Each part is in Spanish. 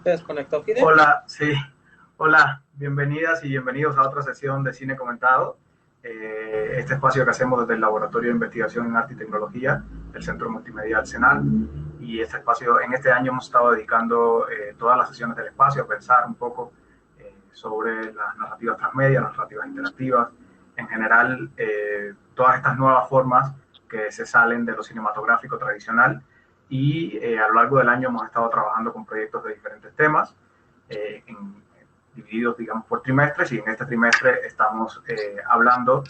¿Se desconectó Fidel? Hola, sí. Hola, bienvenidas y bienvenidos a otra sesión de Cine Comentado. Este espacio que hacemos desde el Laboratorio de Investigación en Arte y Tecnología del Centro Multimedia Senal. Y este espacio, en este año hemos estado dedicando todas las sesiones del espacio a pensar un poco sobre las narrativas transmedia, las narrativas interactivas, en general todas estas nuevas formas que se salen de lo cinematográfico tradicional. Y a lo largo del año hemos estado trabajando con proyectos de diferentes temas, divididos, digamos, por trimestres, y en este trimestre estamos hablando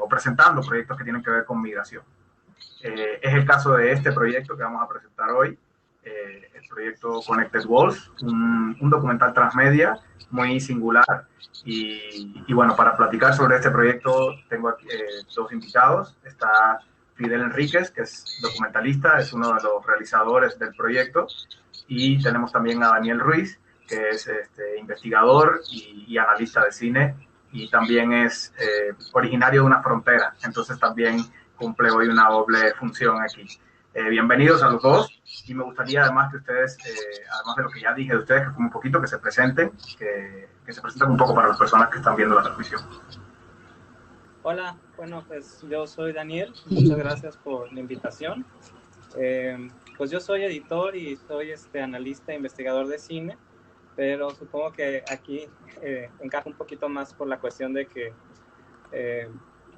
o presentando proyectos que tienen que ver con migración. Es el caso de este proyecto que vamos a presentar hoy, el proyecto Connected Walls, un documental transmedia muy singular. Y bueno, para platicar sobre este proyecto tengo aquí, dos invitados. Está Fidel Enríquez, que es documentalista, es uno de los realizadores del proyecto, y tenemos también a Daniel Ruiz, que es investigador y analista de cine, y también es originario de una frontera, entonces también cumple hoy una doble función aquí. Bienvenidos a los dos, y me gustaría además que ustedes, además de lo que ya dije de ustedes, que fue un poquito, que se presenten, que se presenten un poco para las personas que están viendo la transmisión. Hola, bueno, pues yo soy Daniel, muchas gracias por la invitación. Pues yo soy editor y soy analista e investigador de cine, pero supongo que aquí encaja un poquito más por la cuestión de que,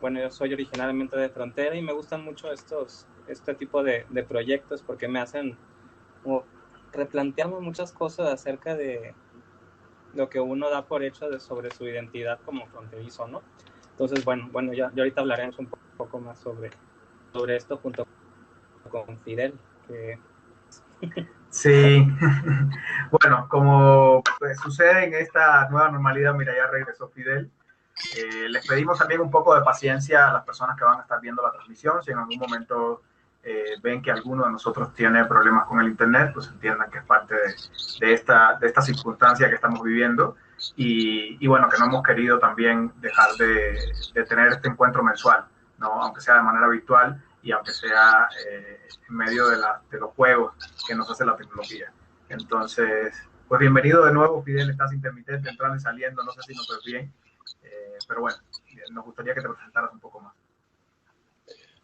bueno, yo soy originalmente de frontera y me gustan mucho este tipo de proyectos porque me hacen como replantearme muchas cosas acerca de lo que uno da por hecho sobre su identidad como fronterizo, ¿no? Entonces, bueno, ya ahorita hablaremos un poco más sobre esto junto con Fidel. Sí, bueno, como pues, sucede en esta nueva normalidad, mira, ya regresó Fidel. Les pedimos también un poco de paciencia a las personas que van a estar viendo la transmisión. Si en algún momento ven que alguno de nosotros tiene problemas con el internet, pues entiendan que es parte de esta circunstancia que estamos viviendo. Y bueno, que no hemos querido también dejar de tener este encuentro mensual, ¿no? Aunque sea de manera virtual y aunque sea en medio de los juegos que nos hace la tecnología. Entonces, pues bienvenido de nuevo, Fidel. Estás intermitente, entrando y saliendo, no sé si nos ves bien. Pero bueno, nos gustaría que te presentaras un poco más.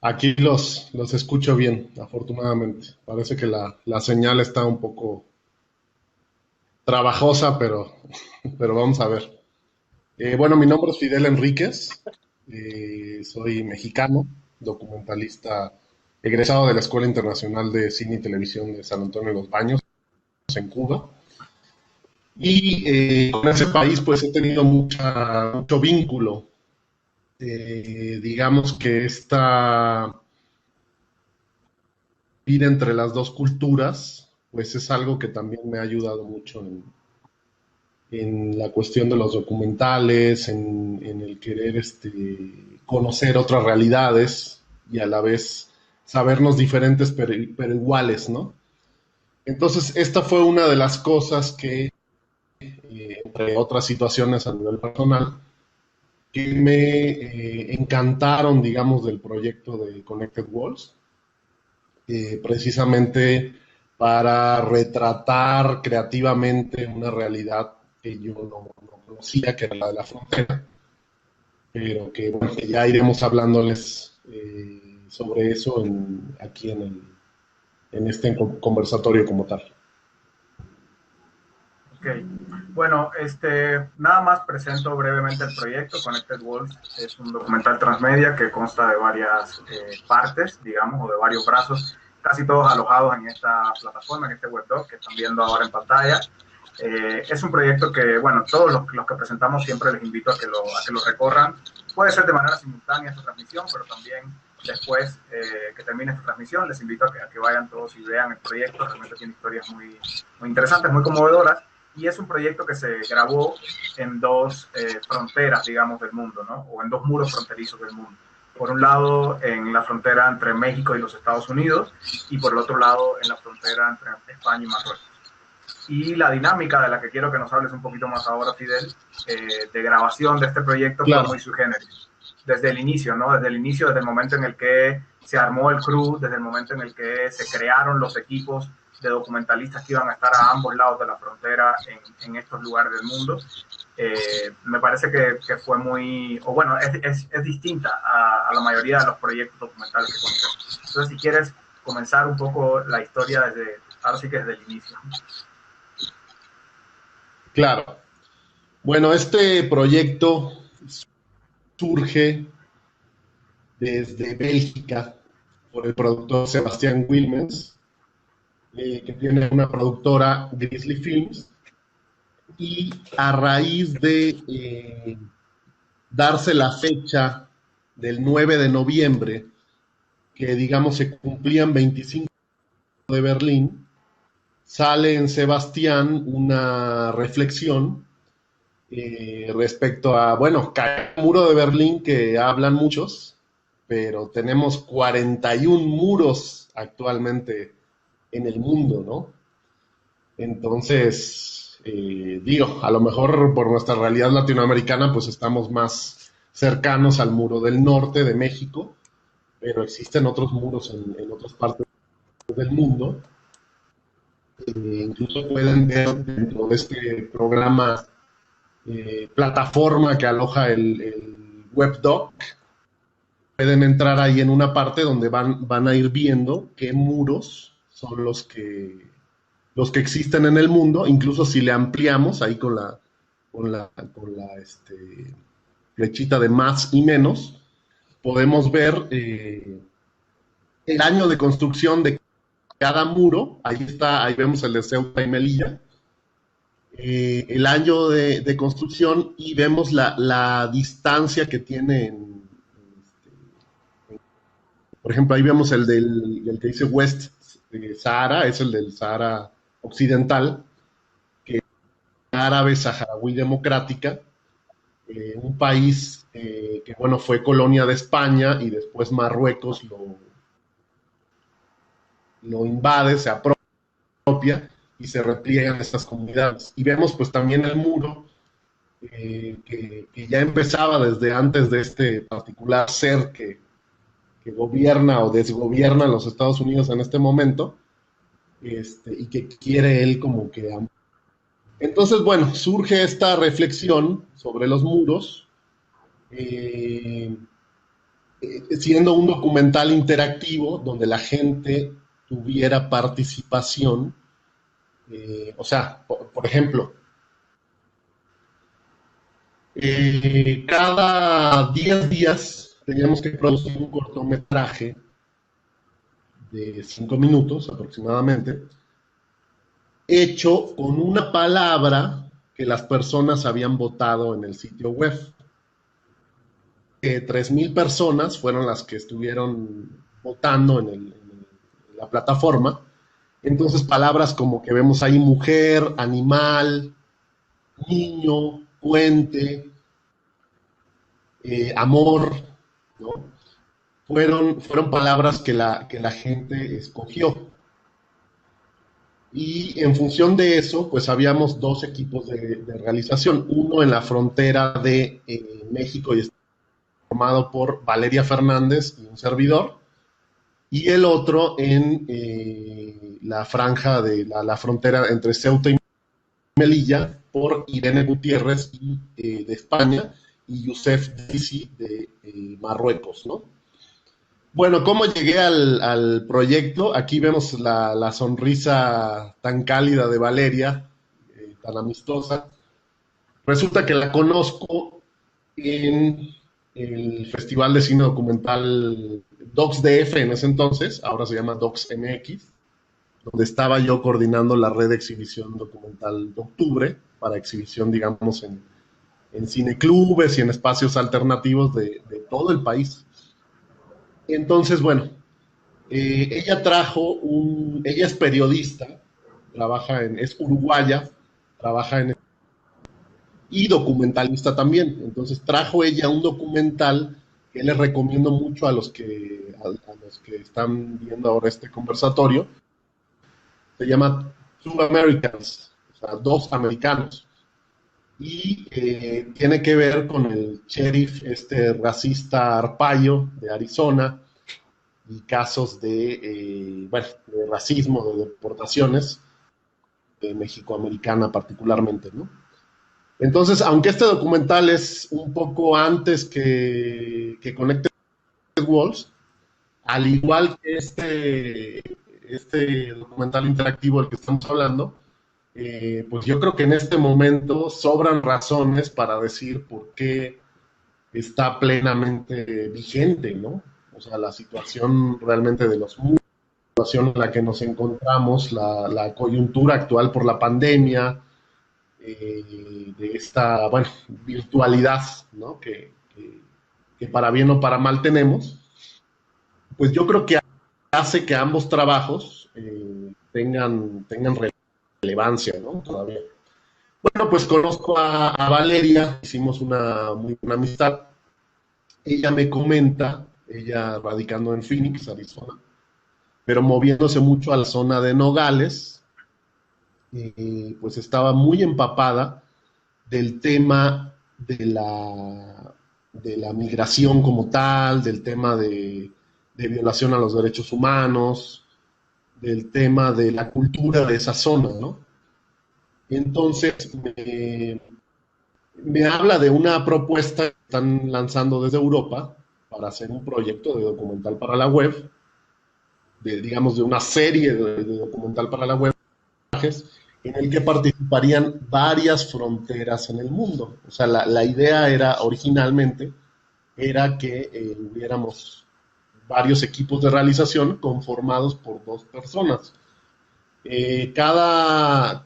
Aquí los escucho bien, afortunadamente. Parece que la señal está un poco trabajosa, pero vamos a ver. Bueno, mi nombre es Fidel Enríquez, soy mexicano, documentalista egresado de la Escuela Internacional de Cine y Televisión de San Antonio de los Baños, en Cuba. Y con ese país pues he tenido mucho vínculo. Digamos que esta vida entre las dos culturas, pues es algo que también me ha ayudado mucho en la cuestión de los documentales, en el querer conocer otras realidades y a la vez sabernos diferentes pero iguales, ¿no? Entonces, esta fue una de las cosas que, entre otras situaciones a nivel personal, que me encantaron, digamos, del proyecto de Connected Walls, precisamente para retratar creativamente una realidad que yo no conocía, que era la de la frontera, pero que, bueno, que ya iremos hablándoles sobre eso aquí en este conversatorio como tal. Ok, bueno, nada más presento brevemente el proyecto. Connected Walls es un documental transmedia que consta de varias partes, digamos, o de varios brazos, casi todos alojados en esta plataforma, en este webdoc que están viendo ahora en pantalla. Es un proyecto que, bueno, todos los que presentamos siempre les invito a que lo recorran. Puede ser de manera simultánea esta transmisión, pero también después que termine esta transmisión les invito a que vayan todos y vean el proyecto. Realmente tiene historias muy interesantes, muy conmovedoras. Y es un proyecto que se grabó en dos fronteras, digamos, del mundo, ¿no? O en dos muros fronterizos del mundo. Por un lado, en la frontera entre México y los Estados Unidos, y por el otro lado, en la frontera entre España y Marruecos. Y la dinámica de la que quiero que nos hables un poquito más ahora, Fidel, de grabación de este proyecto, Claro. fue muy sui generis. Desde el inicio, ¿no? Desde el inicio, desde el momento en el que se armó el crew, desde el momento en el que se crearon los equipos de documentalistas que iban a estar a ambos lados de la frontera en estos lugares del mundo. Me parece que fue muy, o bueno, es distinta a la mayoría de los proyectos documentales que conocemos. Entonces, si quieres comenzar un poco la historia ahora sí que desde el inicio. Claro. Bueno, este proyecto surge desde Bélgica por el productor Sebastián Wilmens, que tiene una productora, Grizzly Films, y a raíz de darse la fecha del 9 de noviembre, que digamos se cumplían 25 de Berlín, sale en Sebastián una reflexión respecto a, bueno, cae el muro de Berlín que hablan muchos, pero tenemos 41 muros actualmente en el mundo, ¿no? Entonces, digo, a lo mejor por nuestra realidad latinoamericana, pues estamos más cercanos al muro del norte de México, pero existen otros muros en otras partes del mundo. Incluso pueden ver dentro de este programa plataforma que aloja el WebDoc, pueden entrar ahí en una parte donde van a ir viendo qué muros son los que existen en el mundo, incluso si le ampliamos ahí con la flechita de más y menos, podemos ver el año de construcción de cada muro. Ahí está, ahí vemos el de Ceuta y Melilla, el año de construcción, y vemos la distancia que tienen. Por ejemplo, ahí vemos el que dice West Sahara, es el del Sahara Occidental, que es árabe saharaui democrática, un país que, bueno, fue colonia de España y después Marruecos lo invade, se apropia y se repliegan estas comunidades. Y vemos pues también el muro que ya empezaba desde antes de este particular ser que gobierna o desgobierna los Estados Unidos en este momento, y que quiere él como que... Entonces, bueno, surge esta reflexión sobre los muros, siendo un documental interactivo donde la gente tuviera participación. O sea, por ejemplo, cada 10 días teníamos que producir un cortometraje de 5 minutos aproximadamente, hecho con una palabra que las personas habían votado en el sitio web. 3,000 personas fueron las que estuvieron votando en la plataforma. Entonces, palabras como que vemos ahí: mujer, animal, niño, puente, amor, ¿no? Fueron palabras que la gente escogió. Y en función de eso, pues habíamos dos equipos de realización. Uno en la frontera de México, y está formado por Valeria Fernández y un servidor, y el otro en la franja de la frontera entre Ceuta y Melilla, por Irene Gutiérrez de España y Youssef Disi de Marruecos, ¿no? Bueno, ¿cómo llegué al proyecto? Aquí vemos la sonrisa tan cálida de Valeria, tan amistosa. Resulta que la conozco en el Festival de Cine Documental DocsDF en ese entonces, ahora se llama DocsMX, donde estaba yo coordinando la red de exhibición documental de octubre, para exhibición, digamos, en cineclubes y en espacios alternativos de todo el país. Entonces, bueno, ella es periodista, es uruguaya, trabaja y documentalista también. Entonces trajo ella un documental que les recomiendo mucho a los que están viendo ahora este conversatorio. Se llama Two Americans, o sea, dos americanos. Y tiene que ver con el sheriff racista Arpaio de Arizona, y casos bueno, de racismo, de deportaciones, mexicoamericana particularmente, ¿no? Entonces, aunque este documental es un poco antes que Connected Walls, al igual que este documental interactivo del que estamos hablando, pues yo creo que en este momento sobran razones para decir por qué está plenamente vigente, ¿no? O sea, la situación realmente de los mundos, la situación en la que nos encontramos, la coyuntura actual por la pandemia, de esta, bueno, virtualidad, ¿no? Que para bien o para mal tenemos, pues yo creo que hace que ambos trabajos tengan relevancia, ¿no? Todavía. Bueno, pues conozco a Valeria, hicimos una muy buena amistad. Ella me comenta, ella radicando en Phoenix, Arizona, pero moviéndose mucho a la zona de Nogales, pues estaba muy empapada del tema de la migración como tal, del tema de violación a los derechos humanos, del tema de la cultura de esa zona, ¿no? Entonces, me habla de una propuesta que están lanzando desde Europa para hacer un proyecto de documental para la web, digamos, de una serie de documental para la web, en el que participarían varias fronteras en el mundo. O sea, la idea era originalmente era que hubiéramos varios equipos de realización conformados por 2 personas. Cada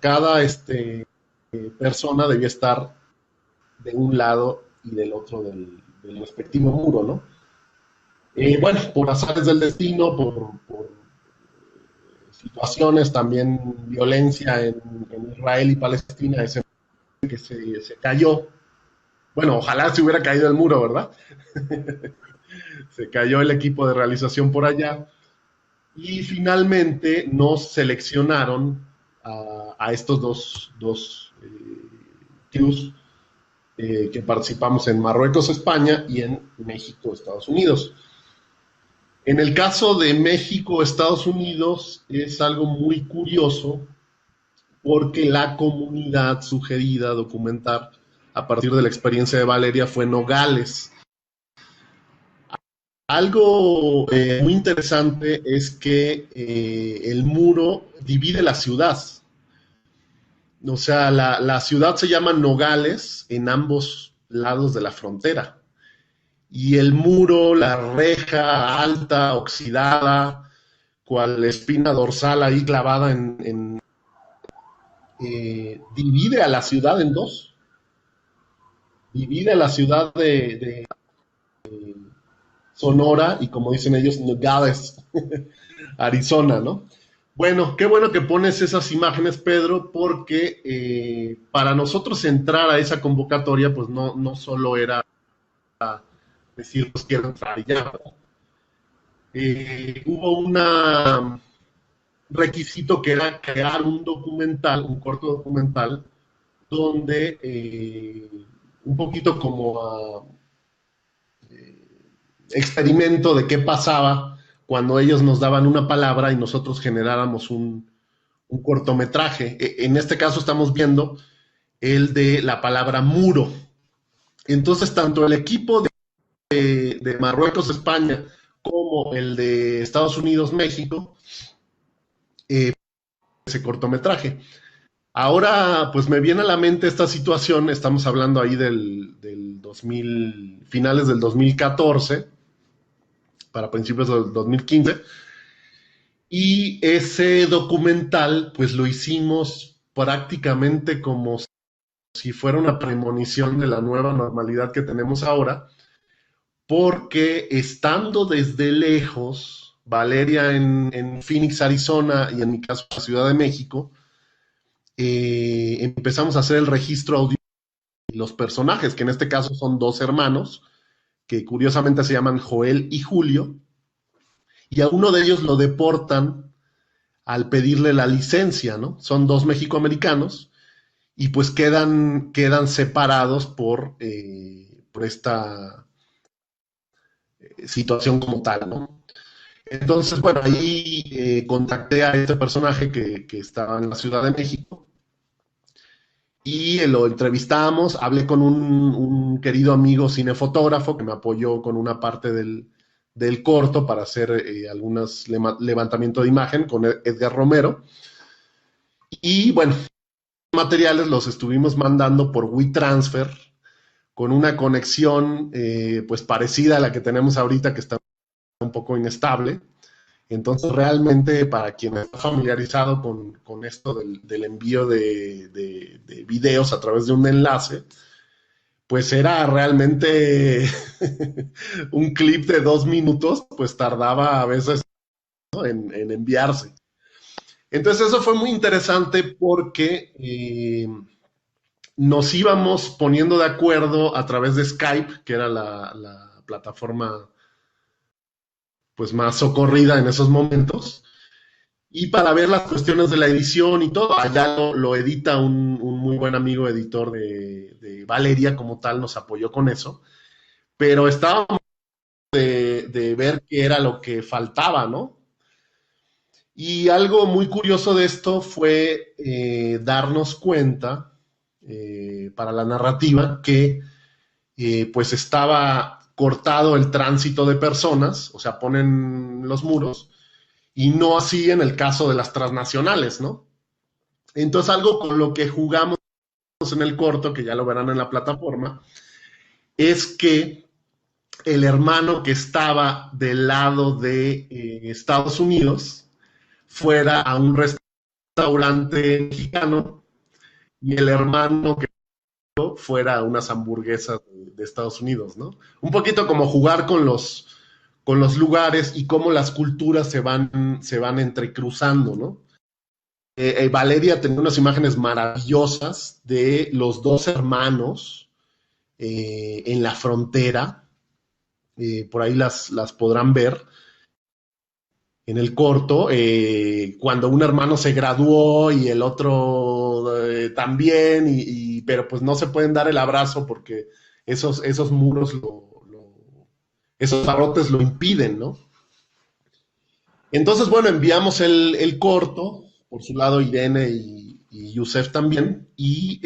persona debía estar de un lado y del otro del respectivo muro, ¿no? Bueno, por azares del destino, por situaciones, también violencia en Israel y Palestina, ese que se cayó. Bueno, ojalá se hubiera caído el muro, ¿verdad? Se cayó el equipo de realización por allá y finalmente nos seleccionaron a estos dos crews que participamos en Marruecos, España y en México, Estados Unidos. En el caso de México, Estados Unidos, es algo muy curioso porque la comunidad sugerida a documentar a partir de la experiencia de Valeria fue Nogales. Algo muy interesante es que el muro divide la ciudad. O sea, la ciudad se llama Nogales en ambos lados de la frontera. Y el muro, la reja alta, oxidada, cual espina dorsal ahí clavada divide a la ciudad en dos. Divide a la ciudad de Sonora y, como dicen ellos, Nogales, Arizona, ¿no? Bueno, qué bueno que pones esas imágenes, Pedro, porque para nosotros entrar a esa convocatoria, pues no solo era decir, pues quiero entrar y ya. Hubo un requisito que era crear un documental, un corto documental, donde un poquito como experimento de qué pasaba cuando ellos nos daban una palabra y nosotros generáramos un cortometraje. En este caso estamos viendo el de la palabra muro. Entonces, tanto el equipo de Marruecos, España, como el de Estados Unidos, México, ese cortometraje. Ahora, pues me viene a la mente esta situación, estamos hablando ahí del 2000, finales del 2014, para principios del 2015, y ese documental, pues lo hicimos prácticamente como si fuera una premonición de la nueva normalidad que tenemos ahora, porque estando desde lejos, Valeria en Phoenix, Arizona, y en mi caso, la Ciudad de México, empezamos a hacer el registro audio de los personajes, que en este caso son 2 hermanos, que curiosamente se llaman Joel y Julio, y a uno de ellos lo deportan al pedirle la licencia, ¿no? Son 2 mexicoamericanos, y pues quedan separados por esta situación como tal, ¿no? Entonces, bueno, ahí contacté a este personaje que estaba en la Ciudad de México y lo entrevistamos, hablé con un querido amigo cinefotógrafo que me apoyó con una parte del corto para hacer algunos levantamiento de imagen con Edgar Romero. Y bueno, materiales los estuvimos mandando por WeTransfer con una conexión pues parecida a la que tenemos ahorita, que está un poco inestable. Entonces, realmente, para quien está familiarizado con esto del envío de videos a través de un enlace, pues era realmente un clip de 2 minutos, pues tardaba a veces, ¿no?, en enviarse. Entonces, eso fue muy interesante porque nos íbamos poniendo de acuerdo a través de Skype, que era la plataforma pues más socorrida en esos momentos, y para ver las cuestiones de la edición y todo. Allá lo edita un muy buen amigo editor de Valeria, como tal, nos apoyó con eso, pero estábamos de ver qué era lo que faltaba, ¿no? Y algo muy curioso de esto fue darnos cuenta para la narrativa que pues estaba cortado el tránsito de personas, o sea, ponen los muros, y no así en el caso de las transnacionales, ¿no? Entonces, algo con lo que jugamos en el corto, que ya lo verán en la plataforma, es que el hermano que estaba del lado de Estados Unidos fuera a un restaurante mexicano y el hermano que fuera a unas hamburguesas de Estados Unidos, ¿no? Un poquito como jugar con los lugares y cómo las culturas se van entrecruzando, ¿no? Valeria tenía unas imágenes maravillosas de los dos hermanos en la frontera, por ahí las podrán ver en el corto, cuando un hermano se graduó y el otro también, pero pues no se pueden dar el abrazo porque esos muros, esos barrotes lo impiden, ¿no? Entonces, bueno, enviamos el corto, por su lado Irene y Yusef también, y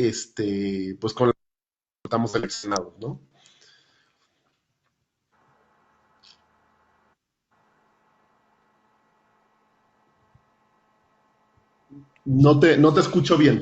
pues con la que estamos seleccionados, ¿no? No te escucho bien.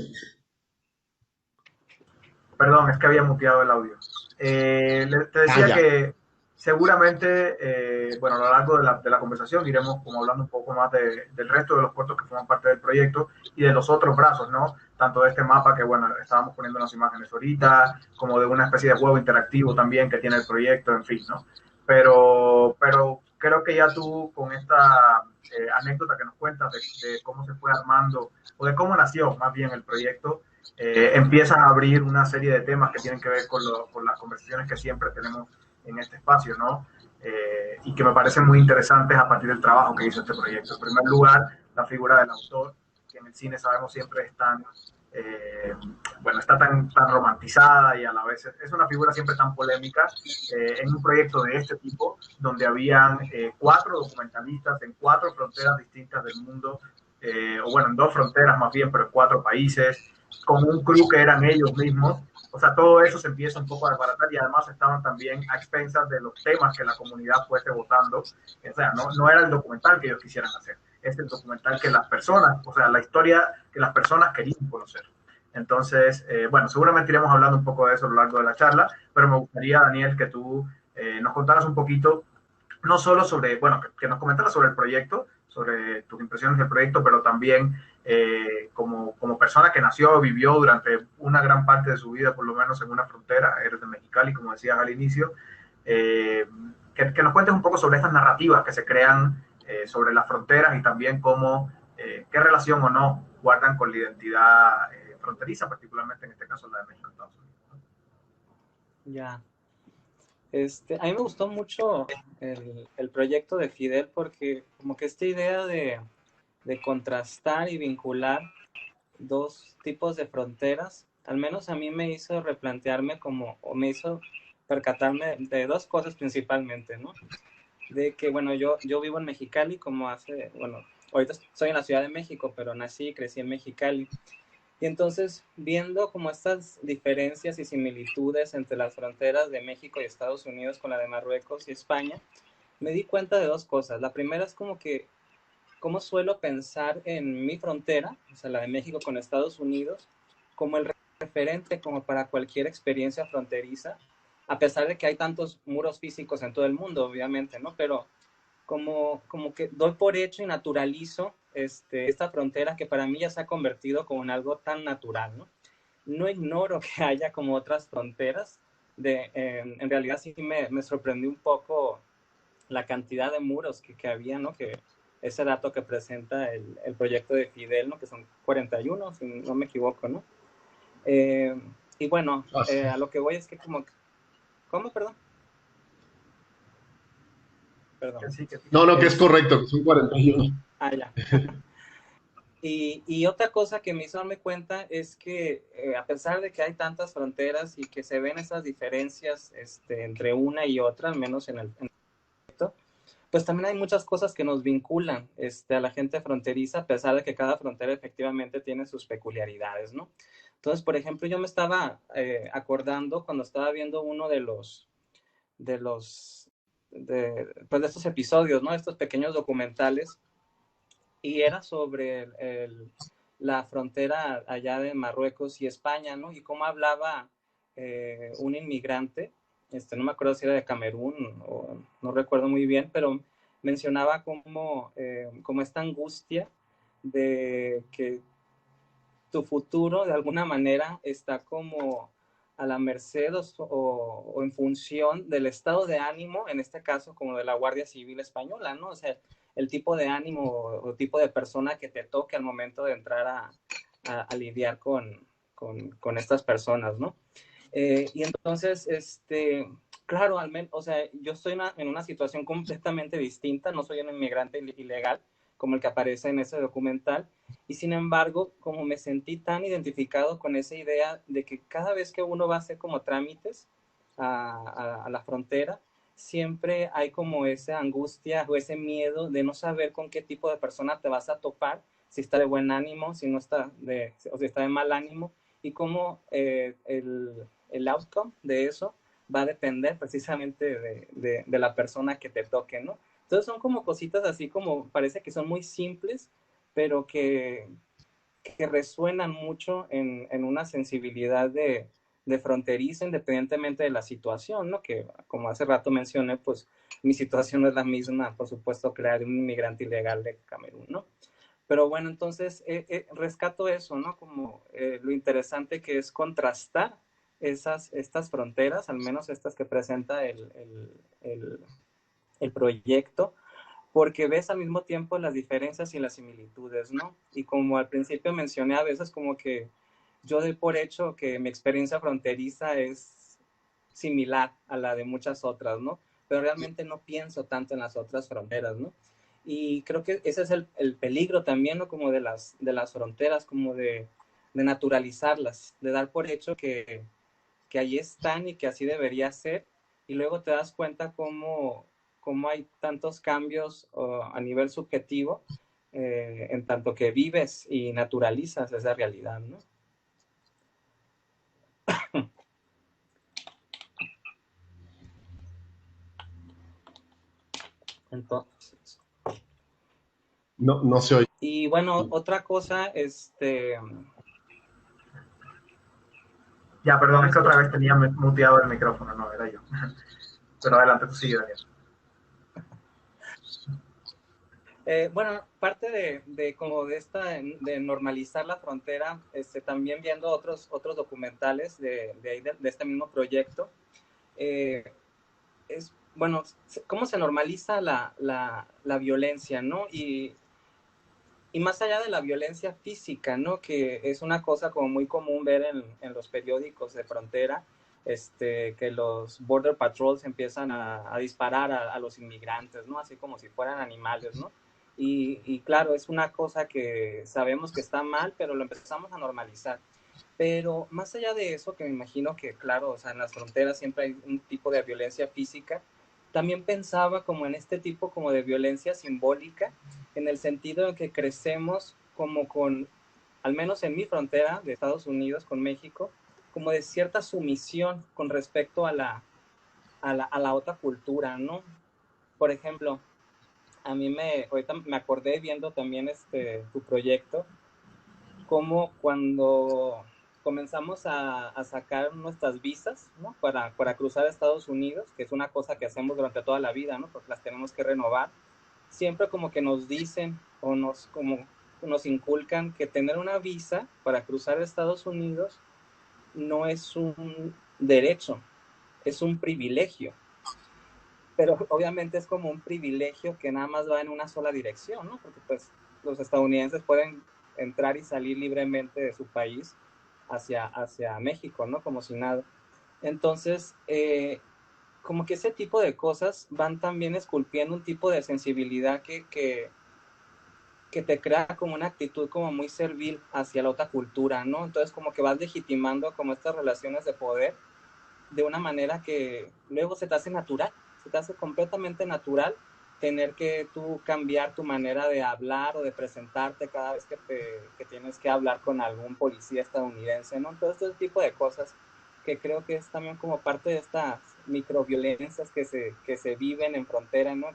Perdón, es que había muteado el audio. Te Ah, decía ya. que seguramente, bueno, a lo largo de la conversación iremos como hablando un poco más del resto de los cortos que forman parte del proyecto y de los otros brazos, ¿no? Tanto de este mapa que, bueno, estábamos poniendo unas imágenes ahorita, como de una especie de juego interactivo también que tiene el proyecto, en fin, ¿no? Pero creo que ya tú con esta anécdota que nos cuentas de cómo se fue armando, o de cómo nació más bien el proyecto, empiezan a abrir una serie de temas que tienen que ver con las conversaciones que siempre tenemos en este espacio, ¿no? Y que me parecen muy interesantes a partir del trabajo que hizo este proyecto. En primer lugar, la figura del autor, que en el cine sabemos siempre es tan, bueno, está tan romantizada y a la vez es una figura siempre tan polémica. En un proyecto de este tipo, donde habían 4 documentalistas en 4 fronteras distintas del mundo, o bueno, en 2 fronteras más bien, pero en 4 países, con un crew que eran ellos mismos. O sea, todo eso se empieza un poco a desbaratar y además estaban también a expensas de los temas que la comunidad fuese votando. O sea, no era el documental que ellos quisieran hacer, es el documental que las personas, o sea, la historia que las personas querían conocer. Entonces, bueno, seguramente iremos hablando un poco de eso a lo largo de la charla, pero me gustaría, Daniel, que tú nos contaras un poquito, no solo sobre, bueno, que nos comentaras sobre el proyecto, sobre tus impresiones del proyecto, pero también como persona que nació, vivió durante una gran parte de su vida, por lo menos en una frontera, eres de Mexicali, como decías al inicio, eh, que nos cuentes un poco sobre estas narrativas que se crean sobre las fronteras y también cómo, qué relación o no guardan con la identidad fronteriza, particularmente en este caso la de México, Estados Unidos. Ya. A mí me gustó mucho el proyecto de Fidel porque como que esta idea de contrastar y vincular dos tipos de fronteras, al menos a mí me hizo replantearme como, o me hizo percatarme de dos cosas principalmente, ¿no? de que, bueno, yo vivo en Mexicali como hace, bueno, ahorita soy en la Ciudad de México, pero nací y crecí en Mexicali. Y entonces, viendo como estas diferencias y similitudes entre las fronteras de México y Estados Unidos con la de Marruecos y España, me di cuenta de dos cosas. La primera es como que, cómo suelo pensar en mi frontera, o sea, la de México con Estados Unidos, como el referente como para cualquier experiencia fronteriza, a pesar de que hay tantos muros físicos en todo el mundo, obviamente, ¿no? Pero como que doy por hecho y naturalizo esta frontera que para mí ya se ha convertido como en algo tan natural, ¿no? No ignoro que haya como otras fronteras, en realidad sí me sorprendió un poco la cantidad de muros que había, ¿no? Que ese dato que presenta el proyecto de Fidel, ¿no? Que son 41, si no me equivoco, ¿no? Eh, y bueno, Así. a lo que voy es que como, ¿cómo? Perdón. Perdón. Que sí. No, no, que es Es, correcto, que son 41. ya. Y otra cosa que me hizo darme cuenta es que a pesar de que hay tantas fronteras y que se ven esas diferencias entre una y otra, al menos en pues también hay muchas cosas que nos vinculan a la gente fronteriza, a pesar de que cada frontera efectivamente tiene sus peculiaridades, ¿no? Entonces, por ejemplo, yo me estaba acordando cuando estaba viendo uno de los, pues de estos episodios, ¿no? Estos pequeños documentales, y era sobre la frontera allá de Marruecos y España, ¿no? Y cómo hablaba un inmigrante, no me acuerdo si era de Camerún o no recuerdo muy bien, pero mencionaba como esta angustia de que tu futuro de alguna manera está como a la merced o en función del estado de ánimo, en este caso como de la Guardia Civil Española, ¿no? O sea, el tipo de ánimo o tipo de persona que te toque al momento de entrar a lidiar con estas personas, ¿no? Y entonces, claro, al menos, o sea, yo estoy en una situación completamente distinta, no soy un inmigrante ilegal como el que aparece en ese documental, y sin embargo, como me sentí tan identificado con esa idea de que cada vez que uno va a hacer como trámites a la frontera, siempre hay como esa angustia o ese miedo de no saber con qué tipo de persona te vas a topar, si está de buen ánimo, si no está o si está de mal ánimo, y cómo el outcome de eso va a depender precisamente de la persona que te toque, ¿no? Entonces son como cositas así como parece que son muy simples, pero que resuenan mucho en una sensibilidad de fronteriza independientemente de la situación, ¿no? Que como hace rato mencioné, pues mi situación no es la misma, por supuesto, que la de un inmigrante ilegal de Camerún, ¿no? Pero bueno, entonces rescato eso, ¿no? Como lo interesante que es contrastar estas fronteras, al menos estas que presenta el proyecto, porque ves al mismo tiempo las diferencias y las similitudes, ¿no? Y como al principio mencioné, a veces como que yo doy por hecho que mi experiencia fronteriza es similar a la de muchas otras, ¿no? Pero realmente no pienso tanto en las otras fronteras, ¿no? Y creo que ese es el peligro también, ¿no? Como de las fronteras, como de naturalizarlas, de dar por hecho que ahí están y que así debería ser, y luego te das cuenta cómo hay tantos cambios a nivel subjetivo, en tanto que vives y naturalizas esa realidad, ¿no? Entonces, No, no se oye. y bueno, otra cosa, Ya, ¿no perdón, me es que otra vez escuchan? tenía muteado el micrófono, no, era yo. Pero adelante, tú sigue, Daniel. Bueno, parte de como de normalizar la frontera, también viendo otros documentales de este mismo proyecto, eh, es, bueno, cómo se normaliza la violencia, ¿no? Y más allá de la violencia física, ¿no? Que es una cosa como muy común ver en los periódicos de frontera, que los Border Patrols empiezan a disparar a los inmigrantes, ¿no? Así como si fueran animales, ¿no? Y claro, es una cosa que sabemos que está mal, pero lo empezamos a normalizar. Pero más allá de eso, que me imagino que, claro, o sea, en las fronteras siempre hay un tipo de violencia física, también pensaba como en este tipo como de violencia simbólica, en el sentido de que crecemos como con, al menos en mi frontera de Estados Unidos con México, como de cierta sumisión con respecto a la otra cultura, ¿no? Por ejemplo, ahorita me acordé viendo también tu proyecto, como cuando comenzamos a sacar nuestras visas, ¿no? Para cruzar a Estados Unidos, que es una cosa que hacemos durante toda la vida, ¿no? Porque las tenemos que renovar. Siempre como que nos dicen o nos inculcan que tener una visa para cruzar a Estados Unidos no es un derecho, es un privilegio. Pero obviamente es como un privilegio que nada más va en una sola dirección, ¿no? Porque pues los estadounidenses pueden entrar y salir libremente de su país hacia México, ¿no? Como si nada. Entonces, como que ese tipo de cosas van también esculpiendo un tipo de sensibilidad que te crea como una actitud como muy servil hacia la otra cultura, ¿no? Entonces como que vas legitimando como estas relaciones de poder de una manera que luego se te hace natural, se te hace completamente natural tener que tú cambiar tu manera de hablar o de presentarte cada vez que tienes que hablar con algún policía estadounidense, ¿no? Todo este tipo de cosas que creo que es también como parte de estas microviolencias que se viven en frontera, ¿no?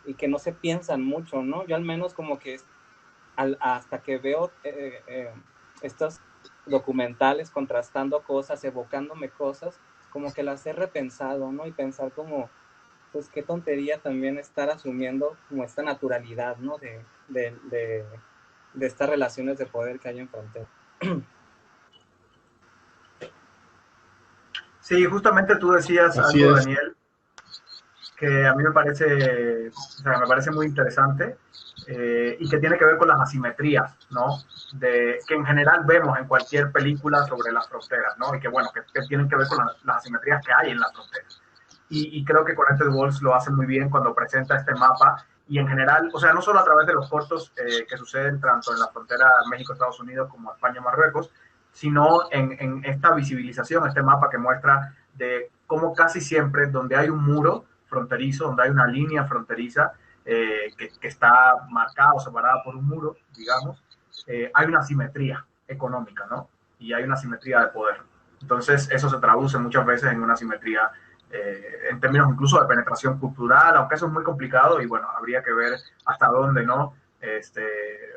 Y que no se piensan mucho, ¿no? Yo al menos como que hasta que veo estos documentales contrastando cosas, evocándome cosas, como que las he repensado, ¿no? Y pensar como, pues qué tontería también estar asumiendo como esta naturalidad, ¿no? De estas relaciones de poder que hay en frontera. Sí, justamente tú decías Así algo, es. Daniel, que a mí me parece, o sea, me parece muy interesante y que tiene que ver con las asimetrías, ¿no? Que en general vemos en cualquier película sobre las fronteras, ¿no? Y que, bueno, que tienen que ver con las asimetrías que hay en las fronteras. Y creo que Connected Walls lo hace muy bien cuando presenta este mapa y en general, o sea, no solo a través de los cortos que suceden tanto en la frontera México-Estados Unidos como España-Marruecos, sino en esta visibilización, este mapa que muestra de cómo casi siempre donde hay un muro fronterizo, donde hay una línea fronteriza que está marcada o separada por un muro, digamos, hay una simetría económica, ¿no? Y hay una simetría de poder. Entonces, eso se traduce muchas veces en una simetría en términos incluso de penetración cultural, aunque eso es muy complicado y bueno, habría que ver hasta dónde, ¿no?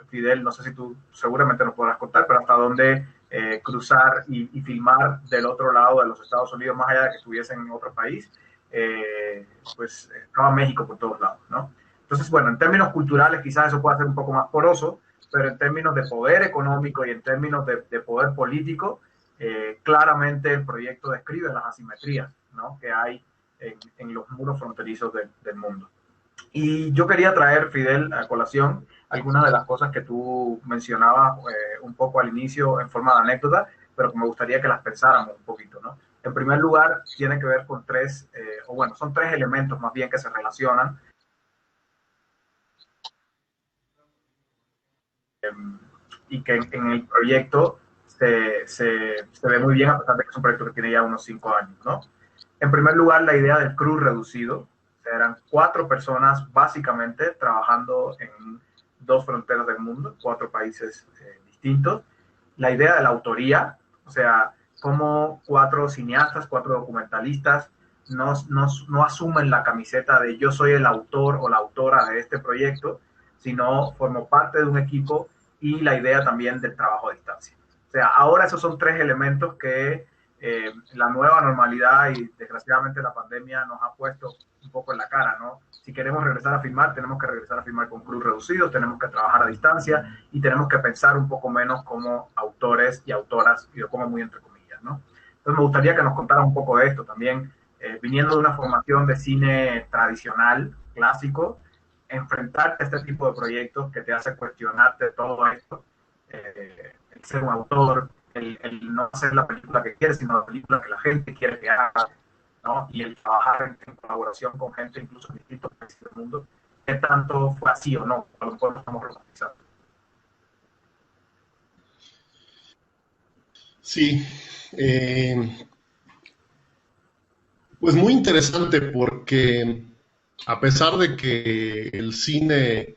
Fidel, no sé si tú seguramente nos podrás contar, pero hasta dónde cruzar y filmar del otro lado de los Estados Unidos, más allá de que estuviesen en otro país, pues estaba México por todos lados, ¿no? Entonces, bueno, en términos culturales quizás eso pueda ser un poco más poroso, pero en términos de poder económico y en términos de poder político, claramente el proyecto describe las asimetrías, ¿no? Que hay en los muros fronterizos del mundo. Y yo quería traer, Fidel, a colación algunas de las cosas que tú mencionabas un poco al inicio en forma de anécdota, pero que me gustaría que las pensáramos un poquito, ¿no? En primer lugar, tiene que ver con o bueno, son tres elementos más bien que se relacionan y que en el proyecto se ve muy bien, a pesar de que es un proyecto que tiene ya unos 5 años, ¿no? En primer lugar, la idea del crew reducido. O sea, eran 4 personas básicamente trabajando en 2 fronteras del mundo, 4 países distintos. La idea de la autoría, o sea, como 4 cineastas, 4 documentalistas no asumen la camiseta de yo soy el autor o la autora de este proyecto, sino formo parte de un equipo y la idea también del trabajo a distancia. O sea, ahora esos son 3 elementos que la nueva normalidad y desgraciadamente la pandemia nos ha puesto un poco en la cara, ¿no? Si queremos regresar a filmar, tenemos que regresar a filmar con crews reducidos, tenemos que trabajar a distancia y tenemos que pensar un poco menos como autores y autoras, y lo pongo muy entre comillas, ¿no? Entonces me gustaría que nos contaras un poco de esto también, viniendo de una formación de cine tradicional, clásico, enfrentarte a este tipo de proyectos que te hace cuestionarte todo esto, el ser un autor, el no hacer la película que quieres, sino la película que la gente quiere que haga, ¿no? Y el trabajar en colaboración con gente incluso en distintos países del mundo, ¿qué tanto fue así o no? A lo mejor lo estamos romantizando. Sí. Pues muy interesante porque a pesar de que el cine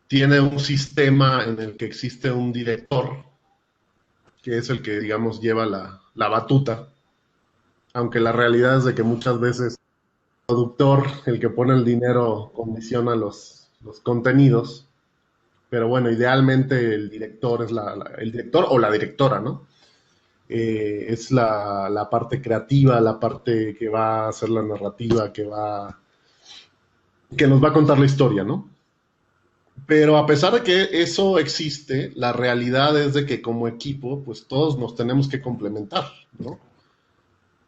tiene un sistema en el que existe un director, que es el que, digamos, lleva la batuta, aunque la realidad es de que muchas veces el productor, el que pone el dinero, condiciona los contenidos, pero bueno, idealmente el director es el director o la directora, ¿no? Es la parte creativa, la parte que va a hacer la narrativa, que nos va a contar la historia, ¿no? Pero a pesar de que eso existe, la realidad es de que como equipo, pues todos nos tenemos que complementar, ¿no?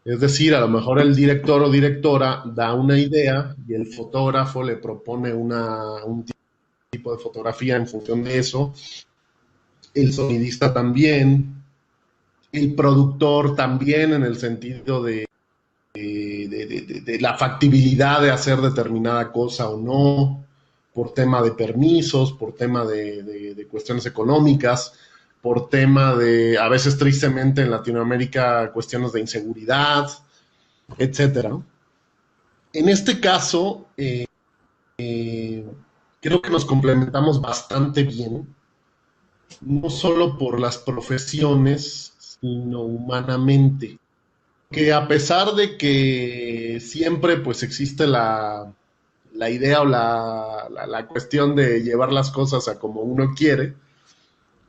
Es decir, a lo mejor el director o directora da una idea y el fotógrafo le propone un tipo de fotografía en función de eso, el sonidista también, el productor también en el sentido de la factibilidad de hacer determinada cosa o no, por tema de permisos, por tema de cuestiones económicas, por tema de, a veces tristemente en Latinoamérica, cuestiones de inseguridad, etcétera. En este caso, creo que nos complementamos bastante bien, no solo por las profesiones, sino humanamente. Que a pesar de que siempre pues existe la idea o la cuestión de llevar las cosas a como uno quiere,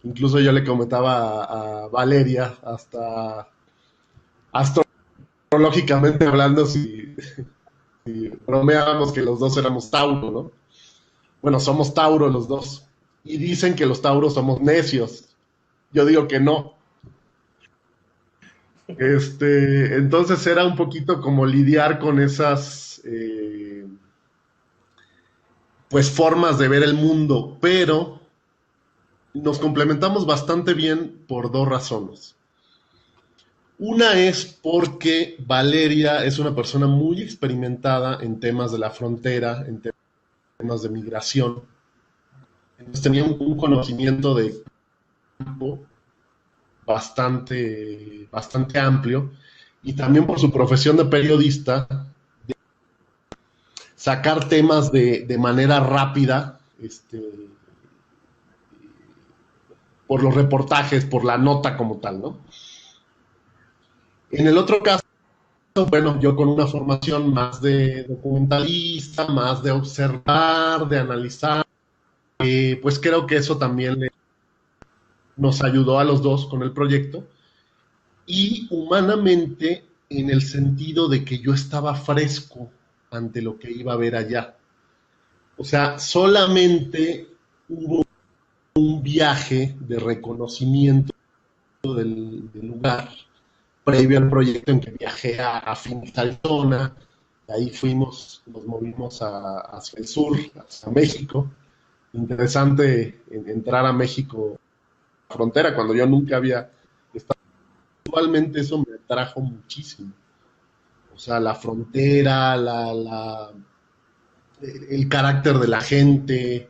incluso yo le comentaba a Valeria, hasta astrológicamente hablando, si bromeábamos que los dos éramos Tauro, ¿no? Bueno, somos Tauro los dos. Y dicen que los Tauros somos necios. Yo digo que no. Entonces era un poquito como lidiar con esas pues formas de ver el mundo, pero nos complementamos bastante bien por dos razones. Una es porque Valeria es una persona muy experimentada en temas de la frontera, en temas de migración. Entonces tenía un conocimiento de campo bastante amplio, y también por su profesión de periodista, sacar temas de manera rápida, por los reportajes, por la nota como tal, ¿no? En el otro caso, bueno, yo con una formación más de documentalista, más de observar, de analizar, pues creo que eso también nos ayudó a los dos con el proyecto, y humanamente en el sentido de que yo estaba fresco ante lo que iba a ver allá. O sea, solamente hubo un viaje de reconocimiento del lugar previo al proyecto en que viajé a Phoenix, Arizona. Ahí nos movimos hacia el sur, hacia México. Interesante entrar a México, frontera, cuando yo nunca había estado. Actualmente eso me atrajo muchísimo. O sea, la frontera, el carácter de la gente.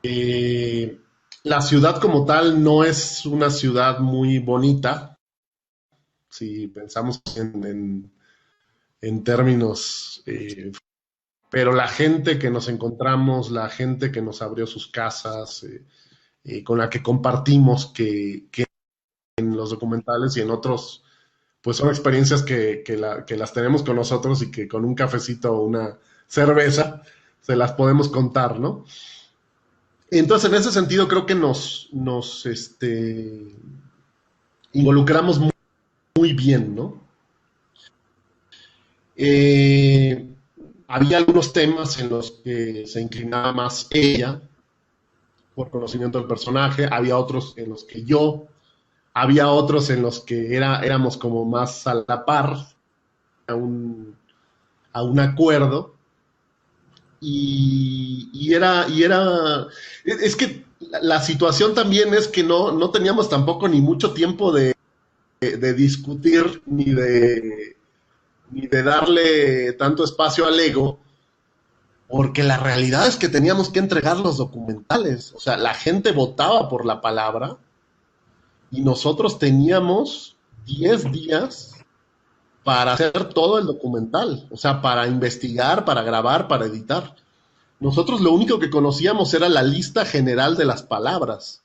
Eh, la ciudad como tal no es una ciudad muy bonita, si pensamos en términos, pero la gente que nos encontramos, la gente que nos abrió sus casas, con la que compartimos, que en los documentales y en otros, pues son experiencias que las tenemos con nosotros y que con un cafecito o una cerveza se las podemos contar, ¿no? Entonces, en ese sentido, creo que nos involucramos muy bien, ¿no? Había algunos temas en los que se inclinaba más ella por conocimiento del personaje, había otros en los que yo, había otros en los que éramos como más a la par, a un acuerdo, es que la situación también es que no teníamos tampoco ni mucho tiempo de discutir ni de darle tanto espacio al ego, porque la realidad es que teníamos que entregar los documentales. O sea, la gente votaba por la palabra y nosotros teníamos 10 días para hacer todo el documental, o sea, para investigar, para grabar, para editar. Nosotros lo único que conocíamos era la lista general de las palabras,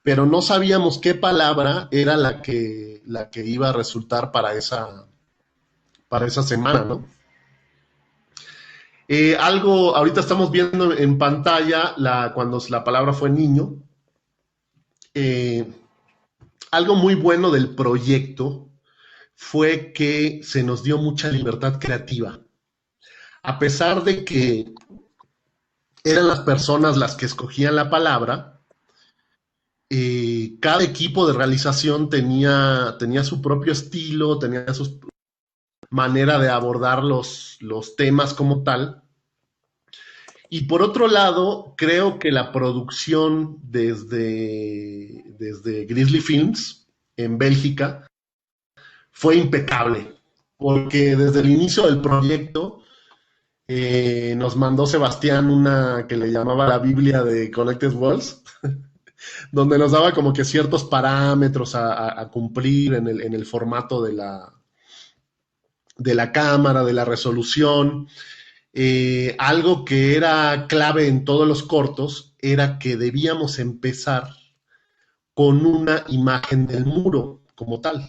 pero no sabíamos qué palabra era la que iba a resultar para esa semana, ¿no? Ahorita estamos viendo en pantalla cuando la palabra fue niño. Algo muy bueno del proyecto fue que se nos dio mucha libertad creativa. A pesar de que eran las personas las que escogían la palabra, cada equipo de realización tenía su propio estilo, tenía su manera de abordar los temas como tal. Y por otro lado, creo que la producción desde Grizzly Films en Bélgica fue impecable, porque desde el inicio del proyecto nos mandó Sebastián una que le llamaba la Biblia de Connected Worlds, donde nos daba como que ciertos parámetros a cumplir en el formato de la cámara, de la resolución. Algo que era clave en todos los cortos era que debíamos empezar con una imagen del muro como tal.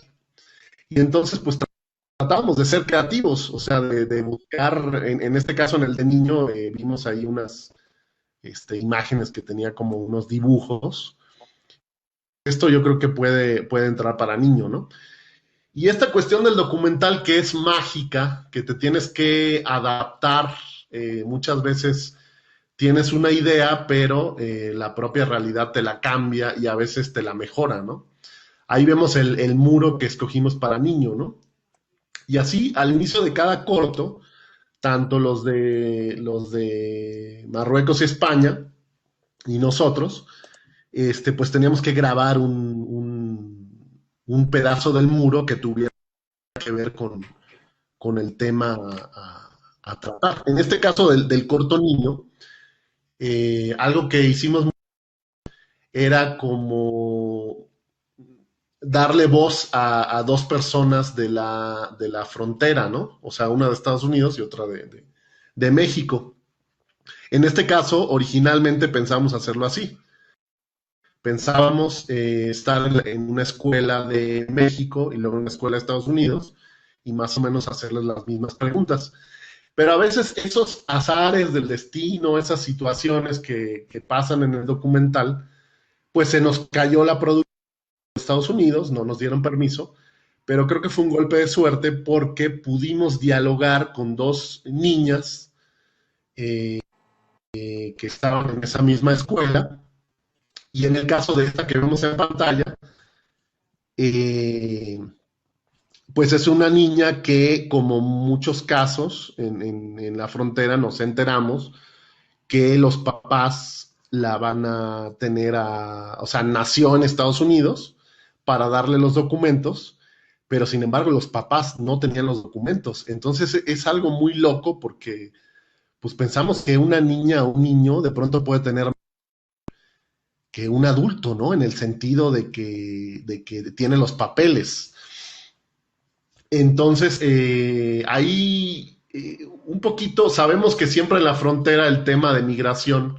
Y entonces, pues tratábamos de ser creativos, o sea, de buscar, en este caso en el de niño, vimos ahí unas imágenes que tenía como unos dibujos. Esto yo creo que puede entrar para niño, ¿no? Y esta cuestión del documental que es mágica, que te tienes que adaptar, muchas veces tienes una idea, pero la propia realidad te la cambia y a veces te la mejora, ¿no? Ahí vemos el muro que escogimos para niño, ¿no? Y así, al inicio de cada corto, tanto los de Marruecos y España, y nosotros, pues teníamos que grabar un pedazo del muro que tuviera que ver con el tema a tratar. En este caso del corto niño, algo que hicimos era como darle voz a dos personas de la frontera, ¿no? O sea, una de Estados Unidos y otra de México. En este caso, originalmente pensamos hacerlo así. Pensábamos estar en una escuela de México y luego en una escuela de Estados Unidos y más o menos hacerles las mismas preguntas. Pero a veces esos azares del destino, esas situaciones que pasan en el documental, pues se nos cayó la producción de Estados Unidos, no nos dieron permiso, pero creo que fue un golpe de suerte porque pudimos dialogar con dos niñas que estaban en esa misma escuela. Y en el caso de esta que vemos en pantalla, pues es una niña que, como muchos casos en la frontera, nos enteramos que los papás la van a tener o sea, nació en Estados Unidos para darle los documentos, pero sin embargo los papás no tenían los documentos. Entonces es algo muy loco porque pues pensamos que una niña o un niño de pronto puede tener que un adulto, ¿no? En el sentido de que tiene los papeles. Entonces, ahí un poquito, sabemos que siempre en la frontera el tema de migración,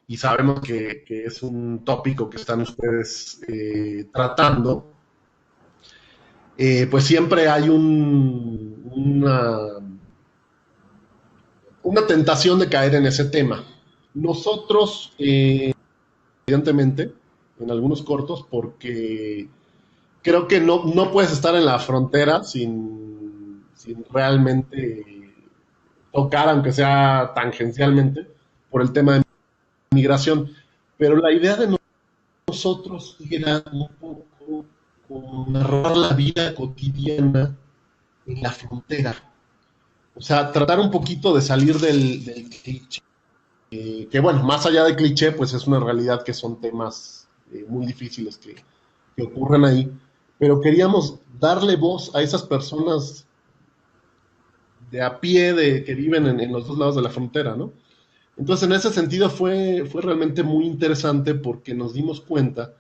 y sabemos que es un tópico que están ustedes tratando, pues siempre hay una tentación de caer en ese tema. Nosotros, evidentemente, en algunos cortos, porque creo que no puedes estar en la frontera sin realmente tocar, aunque sea tangencialmente, por el tema de migración. Pero la idea de nosotros era un poco como narrar la vida cotidiana en la frontera. O sea, tratar un poquito de salir del cliché. Que bueno, más allá de cliché, pues es una realidad que son temas muy difíciles que ocurren ahí, pero queríamos darle voz a esas personas de a pie que viven en los dos lados de la frontera, ¿no? Entonces, en ese sentido fue realmente muy interesante porque nos dimos cuenta,